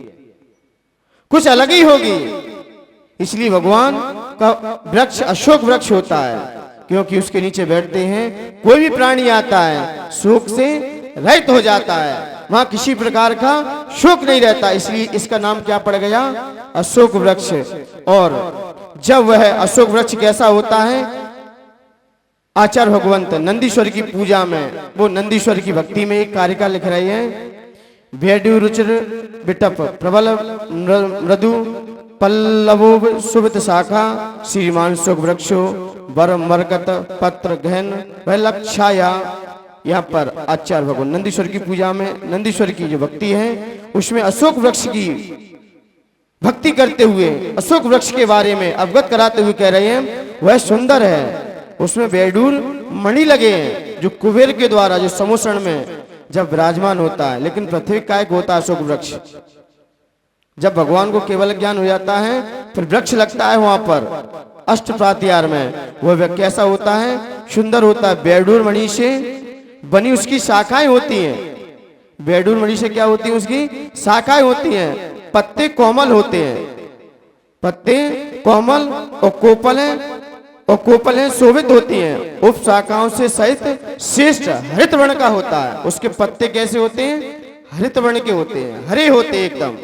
कुछ अलग ही होगी। इसलिए भगवान का वृक्ष अशोक वृक्ष होता है, क्योंकि उसके नीचे बैठते हैं। कोई भी प्राणी आता है शोक से रहित हो जाता है, वहां किसी प्रकार का शोक नहीं रहता। इसलिए इसका नाम क्या पड़ गया? अशोक वृक्ष। और जब वह अशोक वृक्ष कैसा होता है? आचार्य भगवंत नंदीश्वर की पूजा में, वो नंदीश्वर की भक्ति में एक कारिका लिख रहे हैं। भेडु रुचिर बिटप प्रबल मृदु पल्लवो सुवित शाखा श्रीमान शोक वृक्षो वर मरकत पत्र गहन वह लक्षाया। यहाँ पर आचार्य भगवान नंदीश्वर की पूजा में नंदीश्वर की जो भक्ति है उसमें अशोक वृक्ष की भक्ति करते हुए अशोक वृक्ष के बारे में अवगत कराते हुए कह रहे हैं वह सुंदर है। उसमें बैडूर मणि लगे हैं जो कुबेर के द्वारा जो समोषण में जब विराजमान होता है। लेकिन पृथ्वी का एक होता है अशोक वृक्ष। जब भगवान को केवल ज्ञान हो जाता है फिर वृक्ष लगता है वहां पर अष्ट प्रात्यार में। वह कैसा होता है? सुंदर होता है। बैडूर मणि से बनी उसकी शाखाएं होती हैं। बैडूर मणि से क्या होती है? उसकी शाखाएं होती हैं। पत्ते कोमल होते हैं, पत्ते कोमल और कोपल हैं शोभित होती हैं। उप शाखाओं से सहित श्रेष्ठ हरित वर्ण का होता है। उसके पत्ते कैसे होते हैं? हरित वर्ण के होते हैं, हरे होते हैं एकदम।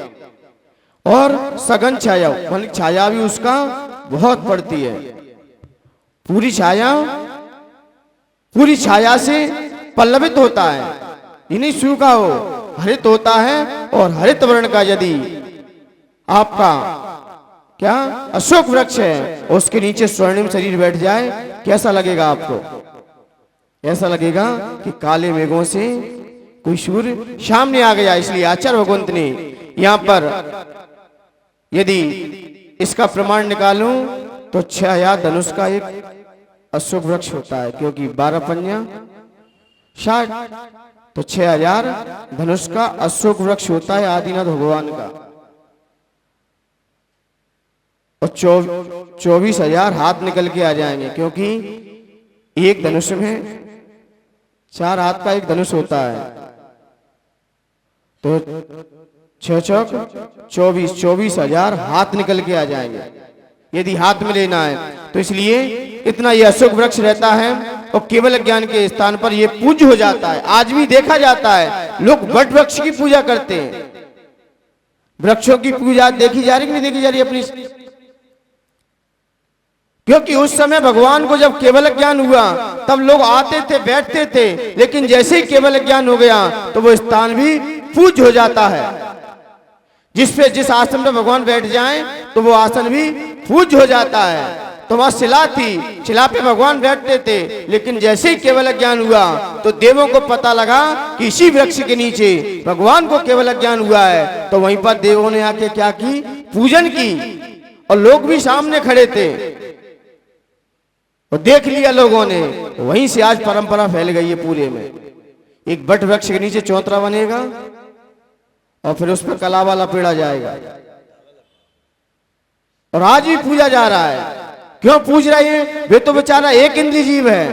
और सघन छाया, छाया भी उसका बहुत पड़ती है। पूरी छाया से पल्लवित होता है, ये नहीं सूखा हो, हरित होता है। और हरित वर्ण का यदि आपका क्या अशोक वृक्ष है उसके नीचे स्वर्णिम शरीर बैठ जाए कैसा लगेगा आपको? ऐसा लगेगा कि काले मेघों से कोई सूर्य सामने आ गया। इसलिए आचार्य भगवंत ने यहां पर यदि इसका प्रमाण निकालूं तो 6000 धनुष का एक अशोक वृक्ष होता है, क्योंकि 12 पंजा 60, तो 6000 धनुष का अशोक वृक्ष होता है आदिनाथ भगवान का। और 24,000 हाथ निकल के आ जाएंगे, क्योंकि एक धनुष में 4 हाथ का एक धनुष होता है। तो 6 चौक 24,000 हाथ निकल के आ जाएंगे यदि हाथ में लेना है। तो इसलिए इतना ये अशोक वृक्ष रहता है और केवल ज्ञान के स्थान पर ये पूज्य हो जाता है। आज भी देखा जाता है लोग वट वृक्ष की पूजा करते हैं। वृक्षों की पूजा देखी जा रही कि नहीं देखी जा रही अपनी? क्योंकि उस समय भगवान को जब केवल ज्ञान हुआ तब लोग आते थे, बैठते थे, लेकिन जैसे ही केवल ज्ञान हो गया तो वो स्थान भी पूज्य हो जाता है। जिस आसन में भगवान बैठ जाएं तो वो आसन भी पूज्य हो जाता है। तो वहां शिला थी, शिला पे भगवान बैठते थे, लेकिन जैसे ही केवल ज्ञान हुआ तो देवों को पता लगा कि इसी वृक्ष के नीचे भगवान को केवल ज्ञान हुआ है। तो वहीं पर देवों ने आके क्या की? पूजन की। और लोग भी सामने खड़े थे और देख लिया लोगों ने। वहीं से आज परंपरा फैल गई है पूरे में। एक वट वृक्ष के नीचे चौतरा बनेगा और फिर उस पर कलावा लपेड़ा जाएगा, और आज भी पूजा जा रहा है। क्यों पूज रहे हैं? वे तो बेचारा एक इंद्रिय जीव है।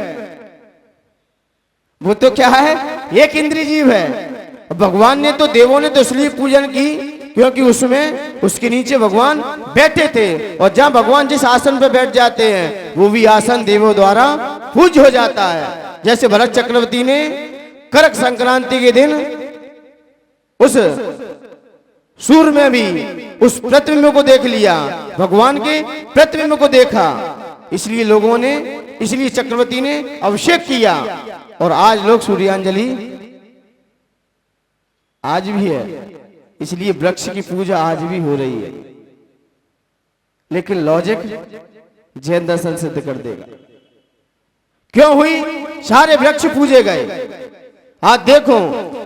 वो तो क्या है? एक इंद्रिय जीव है। भगवान ने तो, देवों ने तो इसलिए पूजन की क्योंकि उसमें उसके नीचे भगवान बैठे थे, और जहां भगवान जिस आसन पर बैठ जाते हैं वो भी आसन देवों द्वारा पूज्य हो जाता है। जैसे भरत चक्रवर्ती ने करक संक्रांति के दिन उस सूर्य में भी उस प्रतिबिंब को देख लिया, भगवान के प्रतिबिंब को देखा, इसलिए लोगों ने, इसलिए चक्रवर्ती ने अभिषेक किया। और आज लोग सूर्यांजलि आज भी है, इसलिए वृक्ष की पूजा आज भी हो रही है। लेकिन लॉजिक जैन दर्शन सिद्ध कर देगा। क्यों हुई? सारे वृक्ष पूजे गए। आज देखो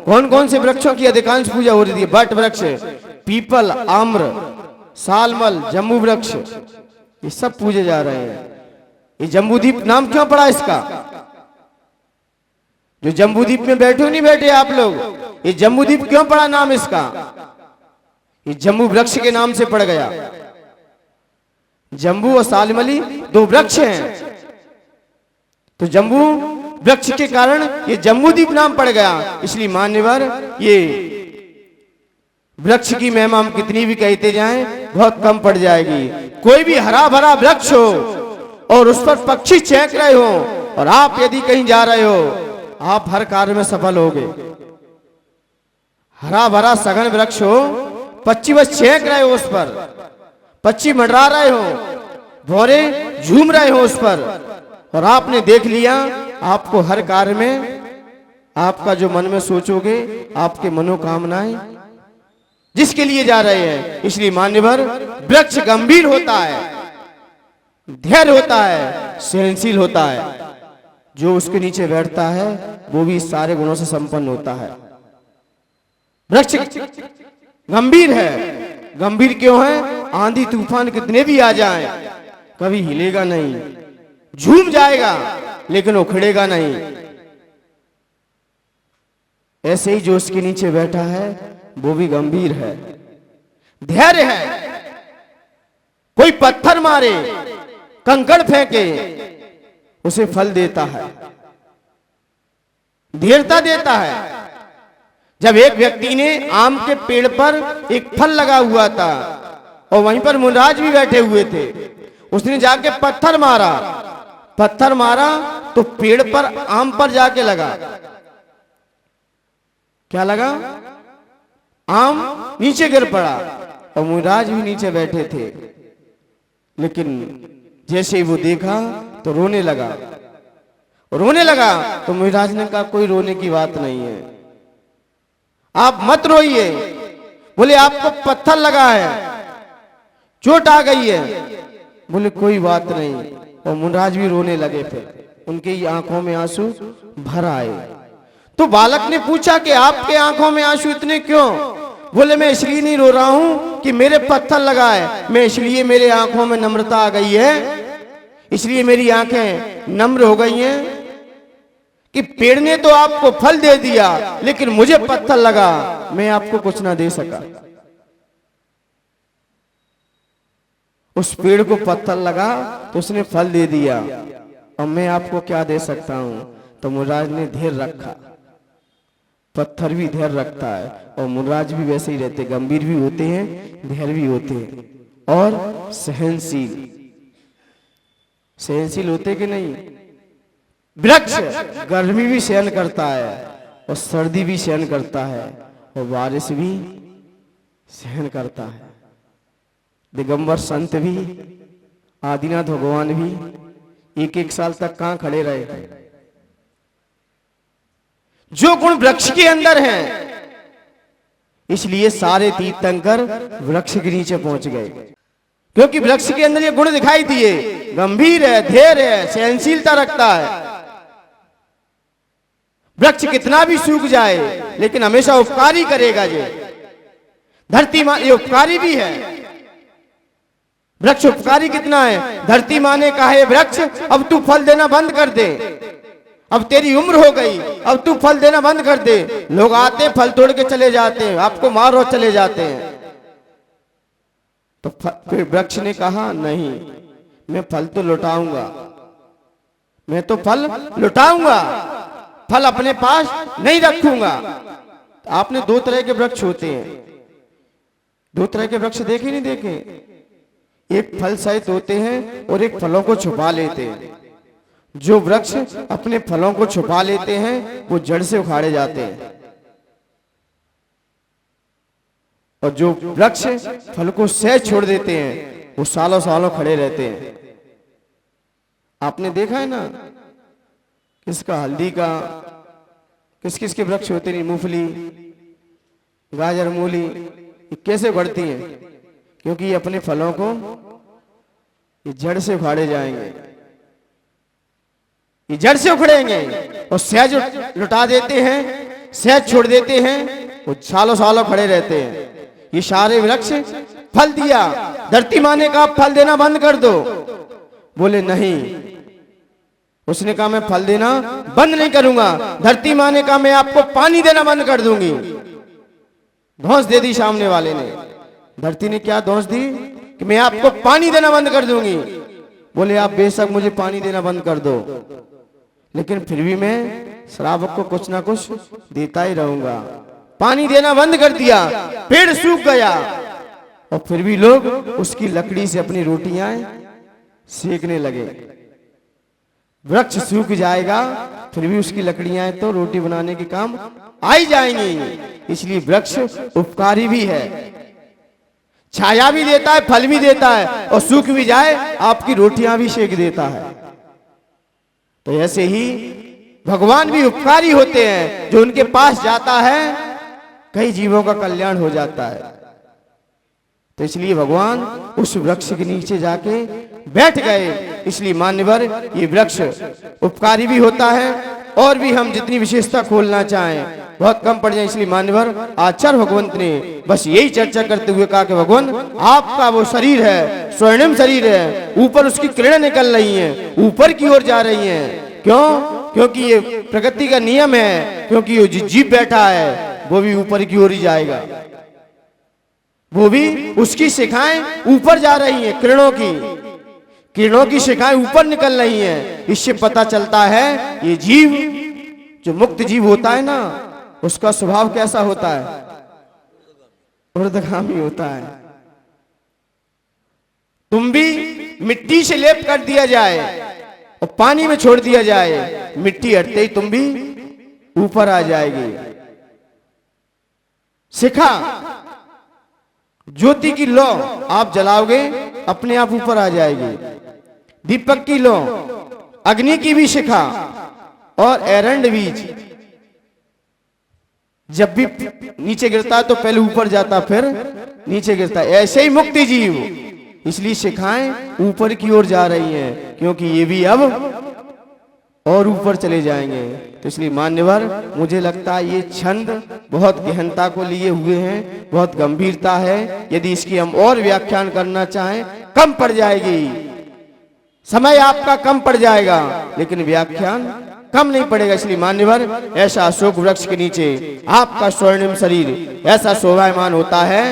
कौन कौन से वृक्षों की अधिकांश पूजा हो रही है। बट वृक्ष, पीपल, आम्र, सालमल, जम्बू वृक्ष, ये सब पूजे जा रहे हैं। ये जम्बूद्वीप नाम क्यों पड़ा इसका? जो जम्बूद्वीप में बैठे हो नहीं बैठे आप लोग, ये जम्बूद्वीप क्यों पड़ा नाम इसका? ये जम्बू वृक्ष के नाम से पड़ गया। जम्बू और सालमली 2 वृक्ष हैं, तो जम्बू वृक्ष के कारण ये जम्बूद्वीप नाम पड़ गया। इसलिए मान्यवर ये वृक्ष की महिमा हम कितनी भी कहते जाएं बहुत कम पड़ जाएगी। कोई भी हरा भरा वृक्ष हो और उस पर पक्षी चहक रहे हो और आप यदि कहीं जा रहे हो, आप हर कार्य में सफल होगे। हरा भरा सघन वृक्ष हो, पक्षी बस चहक रहे हो उस पर, पक्षी मंडरा रहे हो, भौरे झूम रहे हो उस पर, और आपने देख लिया आपको हर कार्य में आपका जो मन में सोचोगे आपके मनोकामनाएं जिसके लिए जा रहे हैं। इसलिए मान्यवर वृक्ष गंभीर होता है, धैर्य होता है, सहनशील होता है। जो उसके नीचे बैठता है वो भी सारे गुणों से संपन्न होता है। वृक्ष गंभीर है। गंभीर क्यों है? आंधी तूफान कितने भी आ जाएं कभी हिलेगा नहीं, झूम जाएगा लेकिन उखड़ेगा नहीं। ऐसे ही जो उसके नीचे बैठा है वो भी गंभीर है, धैर्य है। कोई पत्थर मारे, कंकड़ फेंके, उसे फल देता है, धीरता देता है। जब एक व्यक्ति ने आम के पेड़ पर एक फल लगा हुआ था और वहीं पर मुनराज भी बैठे हुए थे, उसने जाके पत्थर मारा तो पेड़ पर आम पर जाके लगा। क्या लगा? आम नीचे गिर पड़ा और मुनराज भी नीचे बैठे थे। लेकिन जैसे ही वो देखा तो रोने लगा तो मुनराज ने कहा कोई रोने की बात नहीं है, आप मत रोइए। बोले आपको पत्थर लगा है, चोट आ गई है। बोले कोई बात नहीं, और मुनराज भी रोने लगे। फिर उनकी आंखों में आंसू भर आए। तो बालक ने पूछा कि आपके आंखों में आंसू इतने क्यों? बोले मैं इसलिए नहीं रो रहा हूं कि मेरे पत्थर लगा है, मैं इसलिए मेरे आंखों में नम्रता आ गई है, इसलिए मेरी आंखें नम्र हो गई हैं कि पेड़ ने तो आपको फल दे दिया लेकिन मुझे पत्थर लगा, मैं आपको कुछ ना दे सका। उस पेड़ को पत्थर लगा तो उसने फल दे दिया, अब मैं आपको क्या दे सकता हूं? तो मुराज ने धैर्य रखा। पत्थर भी धैर्य रखता है और मुराज भी वैसे ही रहते, गंभीर भी होते हैं, धैर्य भी होते हैं और सहनशील होते कि नहीं? वृक्ष गर्मी भी सहन करता है और सर्दी भी सहन करता है और बारिश भी सहन करता है। दिगंबर संत भी, आदिनाथ भगवान भी एक साल तक कहां खड़े रहे? जो गुण वृक्ष के अंदर हैं, इसलिए सारे तीर्थंकर वृक्ष के नीचे पहुंच गए, क्योंकि वृक्ष के अंदर ये गुण दिखाई दिए। गंभीर है, धैर्य है, सहनशीलता रखता है। वृक्ष कितना भी सूख जाए लेकिन हमेशा उपकारी करेगा। ये धरती माँ ये उपकारी भी है। वृक्ष उपकारी कितना है? धरती माँ ने कहा है वृक्ष अब तू फल देना बंद कर दे, अब तेरी उम्र हो गई, अब तू फल देना बंद कर दे। लोग आते फल तोड़ के चले जाते हैं, आपको मार और चले जाते हैं। तो फिर वृक्ष ने कहा नहीं, मैं फल तो लौटाऊंगा, मैं तो फल लौटाऊंगा, फल अपने पास नहीं रखूंगा। तो आपने दो तरह के वृक्ष होते हैं, दो तरह के वृक्ष देखे नहीं देखे? एक फल सहित होते हैं और एक फलों को छुपा लेते हैं। जो वृक्ष अपने फलों को छुपा लेते हैं वो जड़ से उखाड़े जाते हैं, और जो वृक्ष फल को सहज छोड़ देते हैं वो सालों सालों खड़े रहते हैं। आपने देखा है ना, किसका हल्दी का, किस किस के वृक्ष होते हैं, मूंगफली, गाजर, मूली, ये कैसे बढ़ती हैं? क्योंकि ये अपने फलों को ये जड़ से उखाड़े जाएंगे, ये जड़ से उखड़ेंगे और सहज लुटा देते हैं, सहज छोड़ देते हैं, वो सालों सालों खड़े रहते हैं। ये सारे वृक्ष फल दिया, धरती माँ ने कहा फल देना बंद कर दो, बोले नहीं। उसने कहा मैं फल देना बंद नहीं करूंगा। धरती माँ ने कहा मैं आपको पानी देना बंद कर दूंगी। धौंस दे दी सामने वाले ने। धरती ने क्या धौंस दी कि मैं आपको पानी देना बंद कर दूंगी। बोले आप बेशक मुझे पानी देना बंद कर दो, लेकिन फिर भी मैं श्रावक को कुछ ना कुछ देता ही रहूंगा। पानी देना बंद कर दिया, पेड़ सूख गया, और फिर भी लोग उसकी लकड़ी से अपनी रोटियां सेकने लगे। वृक्ष सूख जाएगा फिर भी उसकी लकड़ियां तो रोटी बनाने के काम आई जाएंगी। इसलिए वृक्ष उपकारी भी है, छाया भी देता है, फल भी देता है, और सूख भी जाए आपकी रोटियां भी सेक देता है। तो ऐसे ही भगवान भी उपकारी होते हैं, जो उनके पास जाता है कई जीवों का कल्याण हो जाता है। तो इसलिए भगवान उस वृक्ष के नीचे जाके बैठ गए। इसलिए मान्यवर ये वृक्ष उपकारी भी होता है, और भी हम जितनी विशेषता खोलना चाहें बहुत कम पड़ जाए। इसलिए मान्यवर आचार्य भगवंत ने बस यही चर्चा करते हुए कहा कि भगवान आपका वो शरीर है, स्वर्णिम शरीर है, ऊपर उसकी किरणें निकल रही हैं, ऊपर की ओर जा रही हैं। क्यों? क्योंकि ये प्रकृति का नियम है, क्योंकि वो जीव बैठा है वो भी ऊपर की ओर ही जाएगा, वो भी उसकी शिखाएं ऊपर जा रही हैं, किरणों की शिखाएं ऊपर निकल रही हैं। इससे पता चलता है ये जीव जो मुक्त जीव होता है ना, उसका स्वभाव कैसा होता है? ऊर्ध्वगामी होता है। तुम भी मिट्टी से लेप कर दिया जाए और पानी में छोड़ दिया जाए, मिट्टी हटते ही तुम भी ऊपर आ जाएगी। शिखा ज्योति की लौ आप जलाओगे अपने आप ऊपर आ जाएगी। दीपक की लौ, अग्नि की भी शिखा, और एरंड बीज जब भी नीचे गिरता है तो पहले ऊपर जाता फिर नीचे गिरता है। ऐसे ही मुक्ति जीव, इसलिए शिखाएं ऊपर की ओर जा रही हैं, क्योंकि ये भी अब और ऊपर चले जाएंगे। तो इसलिए मान्यवर, मुझे लगता है ये छंद बहुत गहनता को लिए हुए हैं, बहुत गंभीरता है। यदि इसकी हम और व्याख्यान करना चाहें कम पड़ जाएगी, समय आपका कम पड़ जाएगा, लेकिन व्याख्यान कम नहीं पड़ेगा। इसलिए मान्यवर, ऐसा अशोक वृक्ष के नीचे आपका स्वर्णिम शरीर ऐसा शोभायमान होता है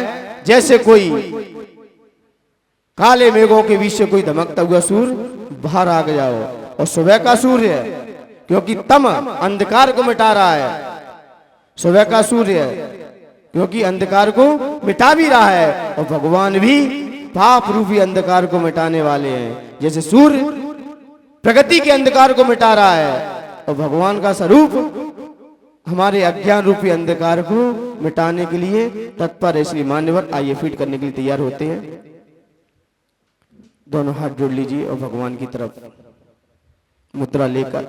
जैसे कोई काले मेघों के बीच से कोई धमकता हुआ सूर्य बाहर आ गया हो। और सुबह का सूर्य है, क्योंकि तम अंधकार को मिटा रहा है। सुबह का सूर्य है क्योंकि अंधकार को मिटा भी रहा है, और भगवान भी पाप रूपी अंधकार को मिटाने वाले हैं। जैसे सूर्य प्रगति के अंधकार को मिटा रहा है, और भगवान का स्वरूप हमारे अज्ञान रूपी अंधकार को मिटाने के लिए तत्पर है। इसलिए मान्यवर, आइए फीट करने के लिए तैयार होते हैं। दोनों हाथ जोड़ लीजिए और भगवान की तरफ मुद्रा लेकर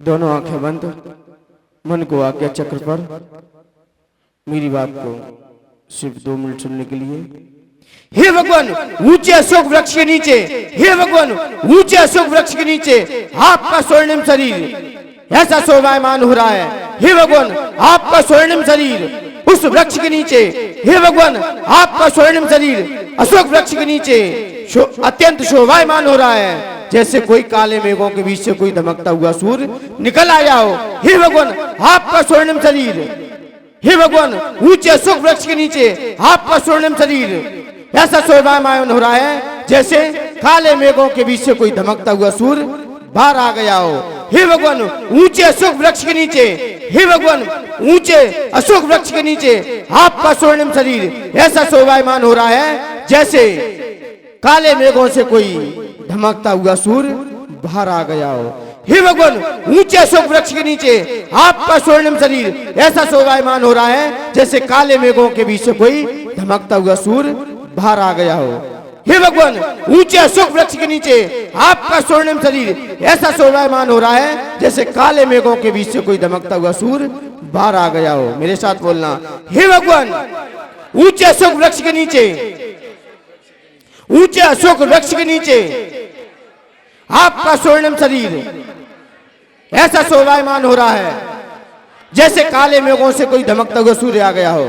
दोनों आंखें बंद, मन को आज्ञा चक्र पर मेरी बात को सिर्फ 2 मिनट सुनने के लिए। हे भगवान, ऊंचे अशोक वृक्ष के नीचे, हे भगवान, ऊंचे अशोक वृक्ष के नीचे आपका स्वर्णिम शरीर ऐसा शोभायमान हो रहा है। हे भगवान, आपका स्वर्णिम शरीर उस वृक्ष के नीचे, हे भगवान, आपका स्वर्णिम शरीर अशोक वृक्ष के नीचे अत्यंत शोभायमान हो रहा है, जैसे कोई काले मेघों के बीच से कोई धमकता हुआ सूर्य निकल आया हो। हे भगवान, आपका स्वर्णिम शरीर, हे भगवान, ऊंचे अशोक वृक्ष के नीचे आपका स्वर्णिम शरीर ऐसा शोभायमान हो रहा है जैसे काले मेघों के बीच से कोई धमकता हुआ सूर्य बाहर आ गया हो। हे भगवान, ऊंचे अशोक वृक्ष के नीचे, हे भगवान, ऊंचे अशोक वृक्ष के नीचे आपका स्वर्णिम शरीर ऐसा शोभायमान हो रहा है जैसे काले मेघों से कोई धमकता हुआ सूर्य बाहर आ गया हो। हे भगवान, ऊंचे अशोक वृक्ष के नीचे आपका स्वर्णिम शरीर ऐसा शोभायमान हो रहा है जैसे काले मेघों के बीच से कोई धमकता हुआ सूर्य बाहर आ गया हो। हे भगवान, ऊंचे अशोक वृक्ष के नीचे आपका स्वर्णिम शरीर ऐसा शोभायमान हो रहा है जैसे काले मेघों के बीच से कोई धमकता हुआ सूर्य बाहर आ गया हो। मेरे साथ बोलना, हे भगवान, ऊंचे अशोक वृक्ष के नीचे, ऊंचे अशोक वृक्ष के नीचे आपका स्वर्णिम शरीर ऐसा शोभायमान हो रहा है जैसे काले मेघों से कोई धमकता हुआ सूर्य आ गया हो,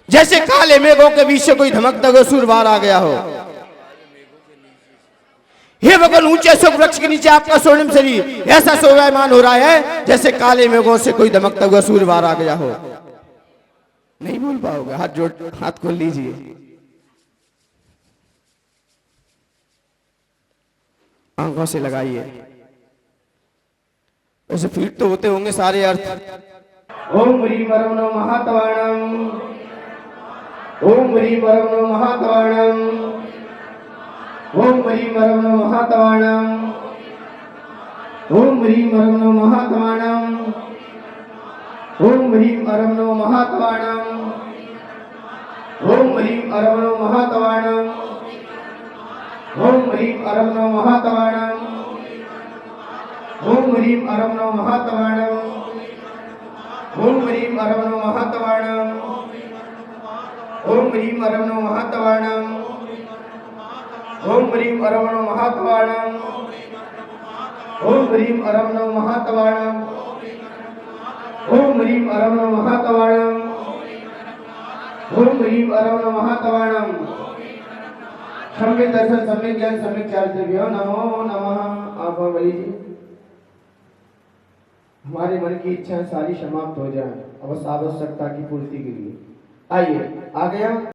जैसे काले मेघों के बीच से कोई धमकता हुआ सूर्य बाहर आ गया हो। हे भगवान, ऊंचे अशोक वृक्ष के नीचे आपका स्वर्णिम शरीर ऐसा शोभायमान हो रहा है जैसे काले मेघों से कोई धमकता हुआ सूर्य बाहर आ गया हो। नहीं बोल पाओगे, हाथ जोड़, हाथ खोल लीजिए, आंखों से लगाइए। ऐसे फीट तो होते होंगे सारे अर्थ। ओम ह्रीं परम नमो महात्वाणम, ओम ह्रीं परम नमो महात्वाणम, ओम ह्रीं परम नमो महात्वाणम, ओम ह्रीं परम नमो महात्वाणम, ओम ह्रीं परम नमो महात्वाणम, ओम ह्रीं परम नमो महात्वाणम, ओम ह्रीं परम नमो महात्वाणम, ओम ह्रीं परम नमो महात्वाणम, ओम ह्रीं परम नमो महात्वाणम, ओम ह्रीं परम नमो महात्वाणम, ओम ह्रीं परम नमो महात्वाणम, ओम ह्रीं परम नमो महात्वाणम, ओम ह्रीं परम नमो महात्वाणम, ओम ह्रीं परम नमो महात्वाणम, सम्यक दर्शन, सम्यक ज्ञान, सम्यक चारित्र्य, नमो नमः। आप वही जी, हमारे मन की इच्छाएं सारी समाप्त हो जाए, अवश्य आवश्यकता की पूर्ति के लिए। आइए आ गया।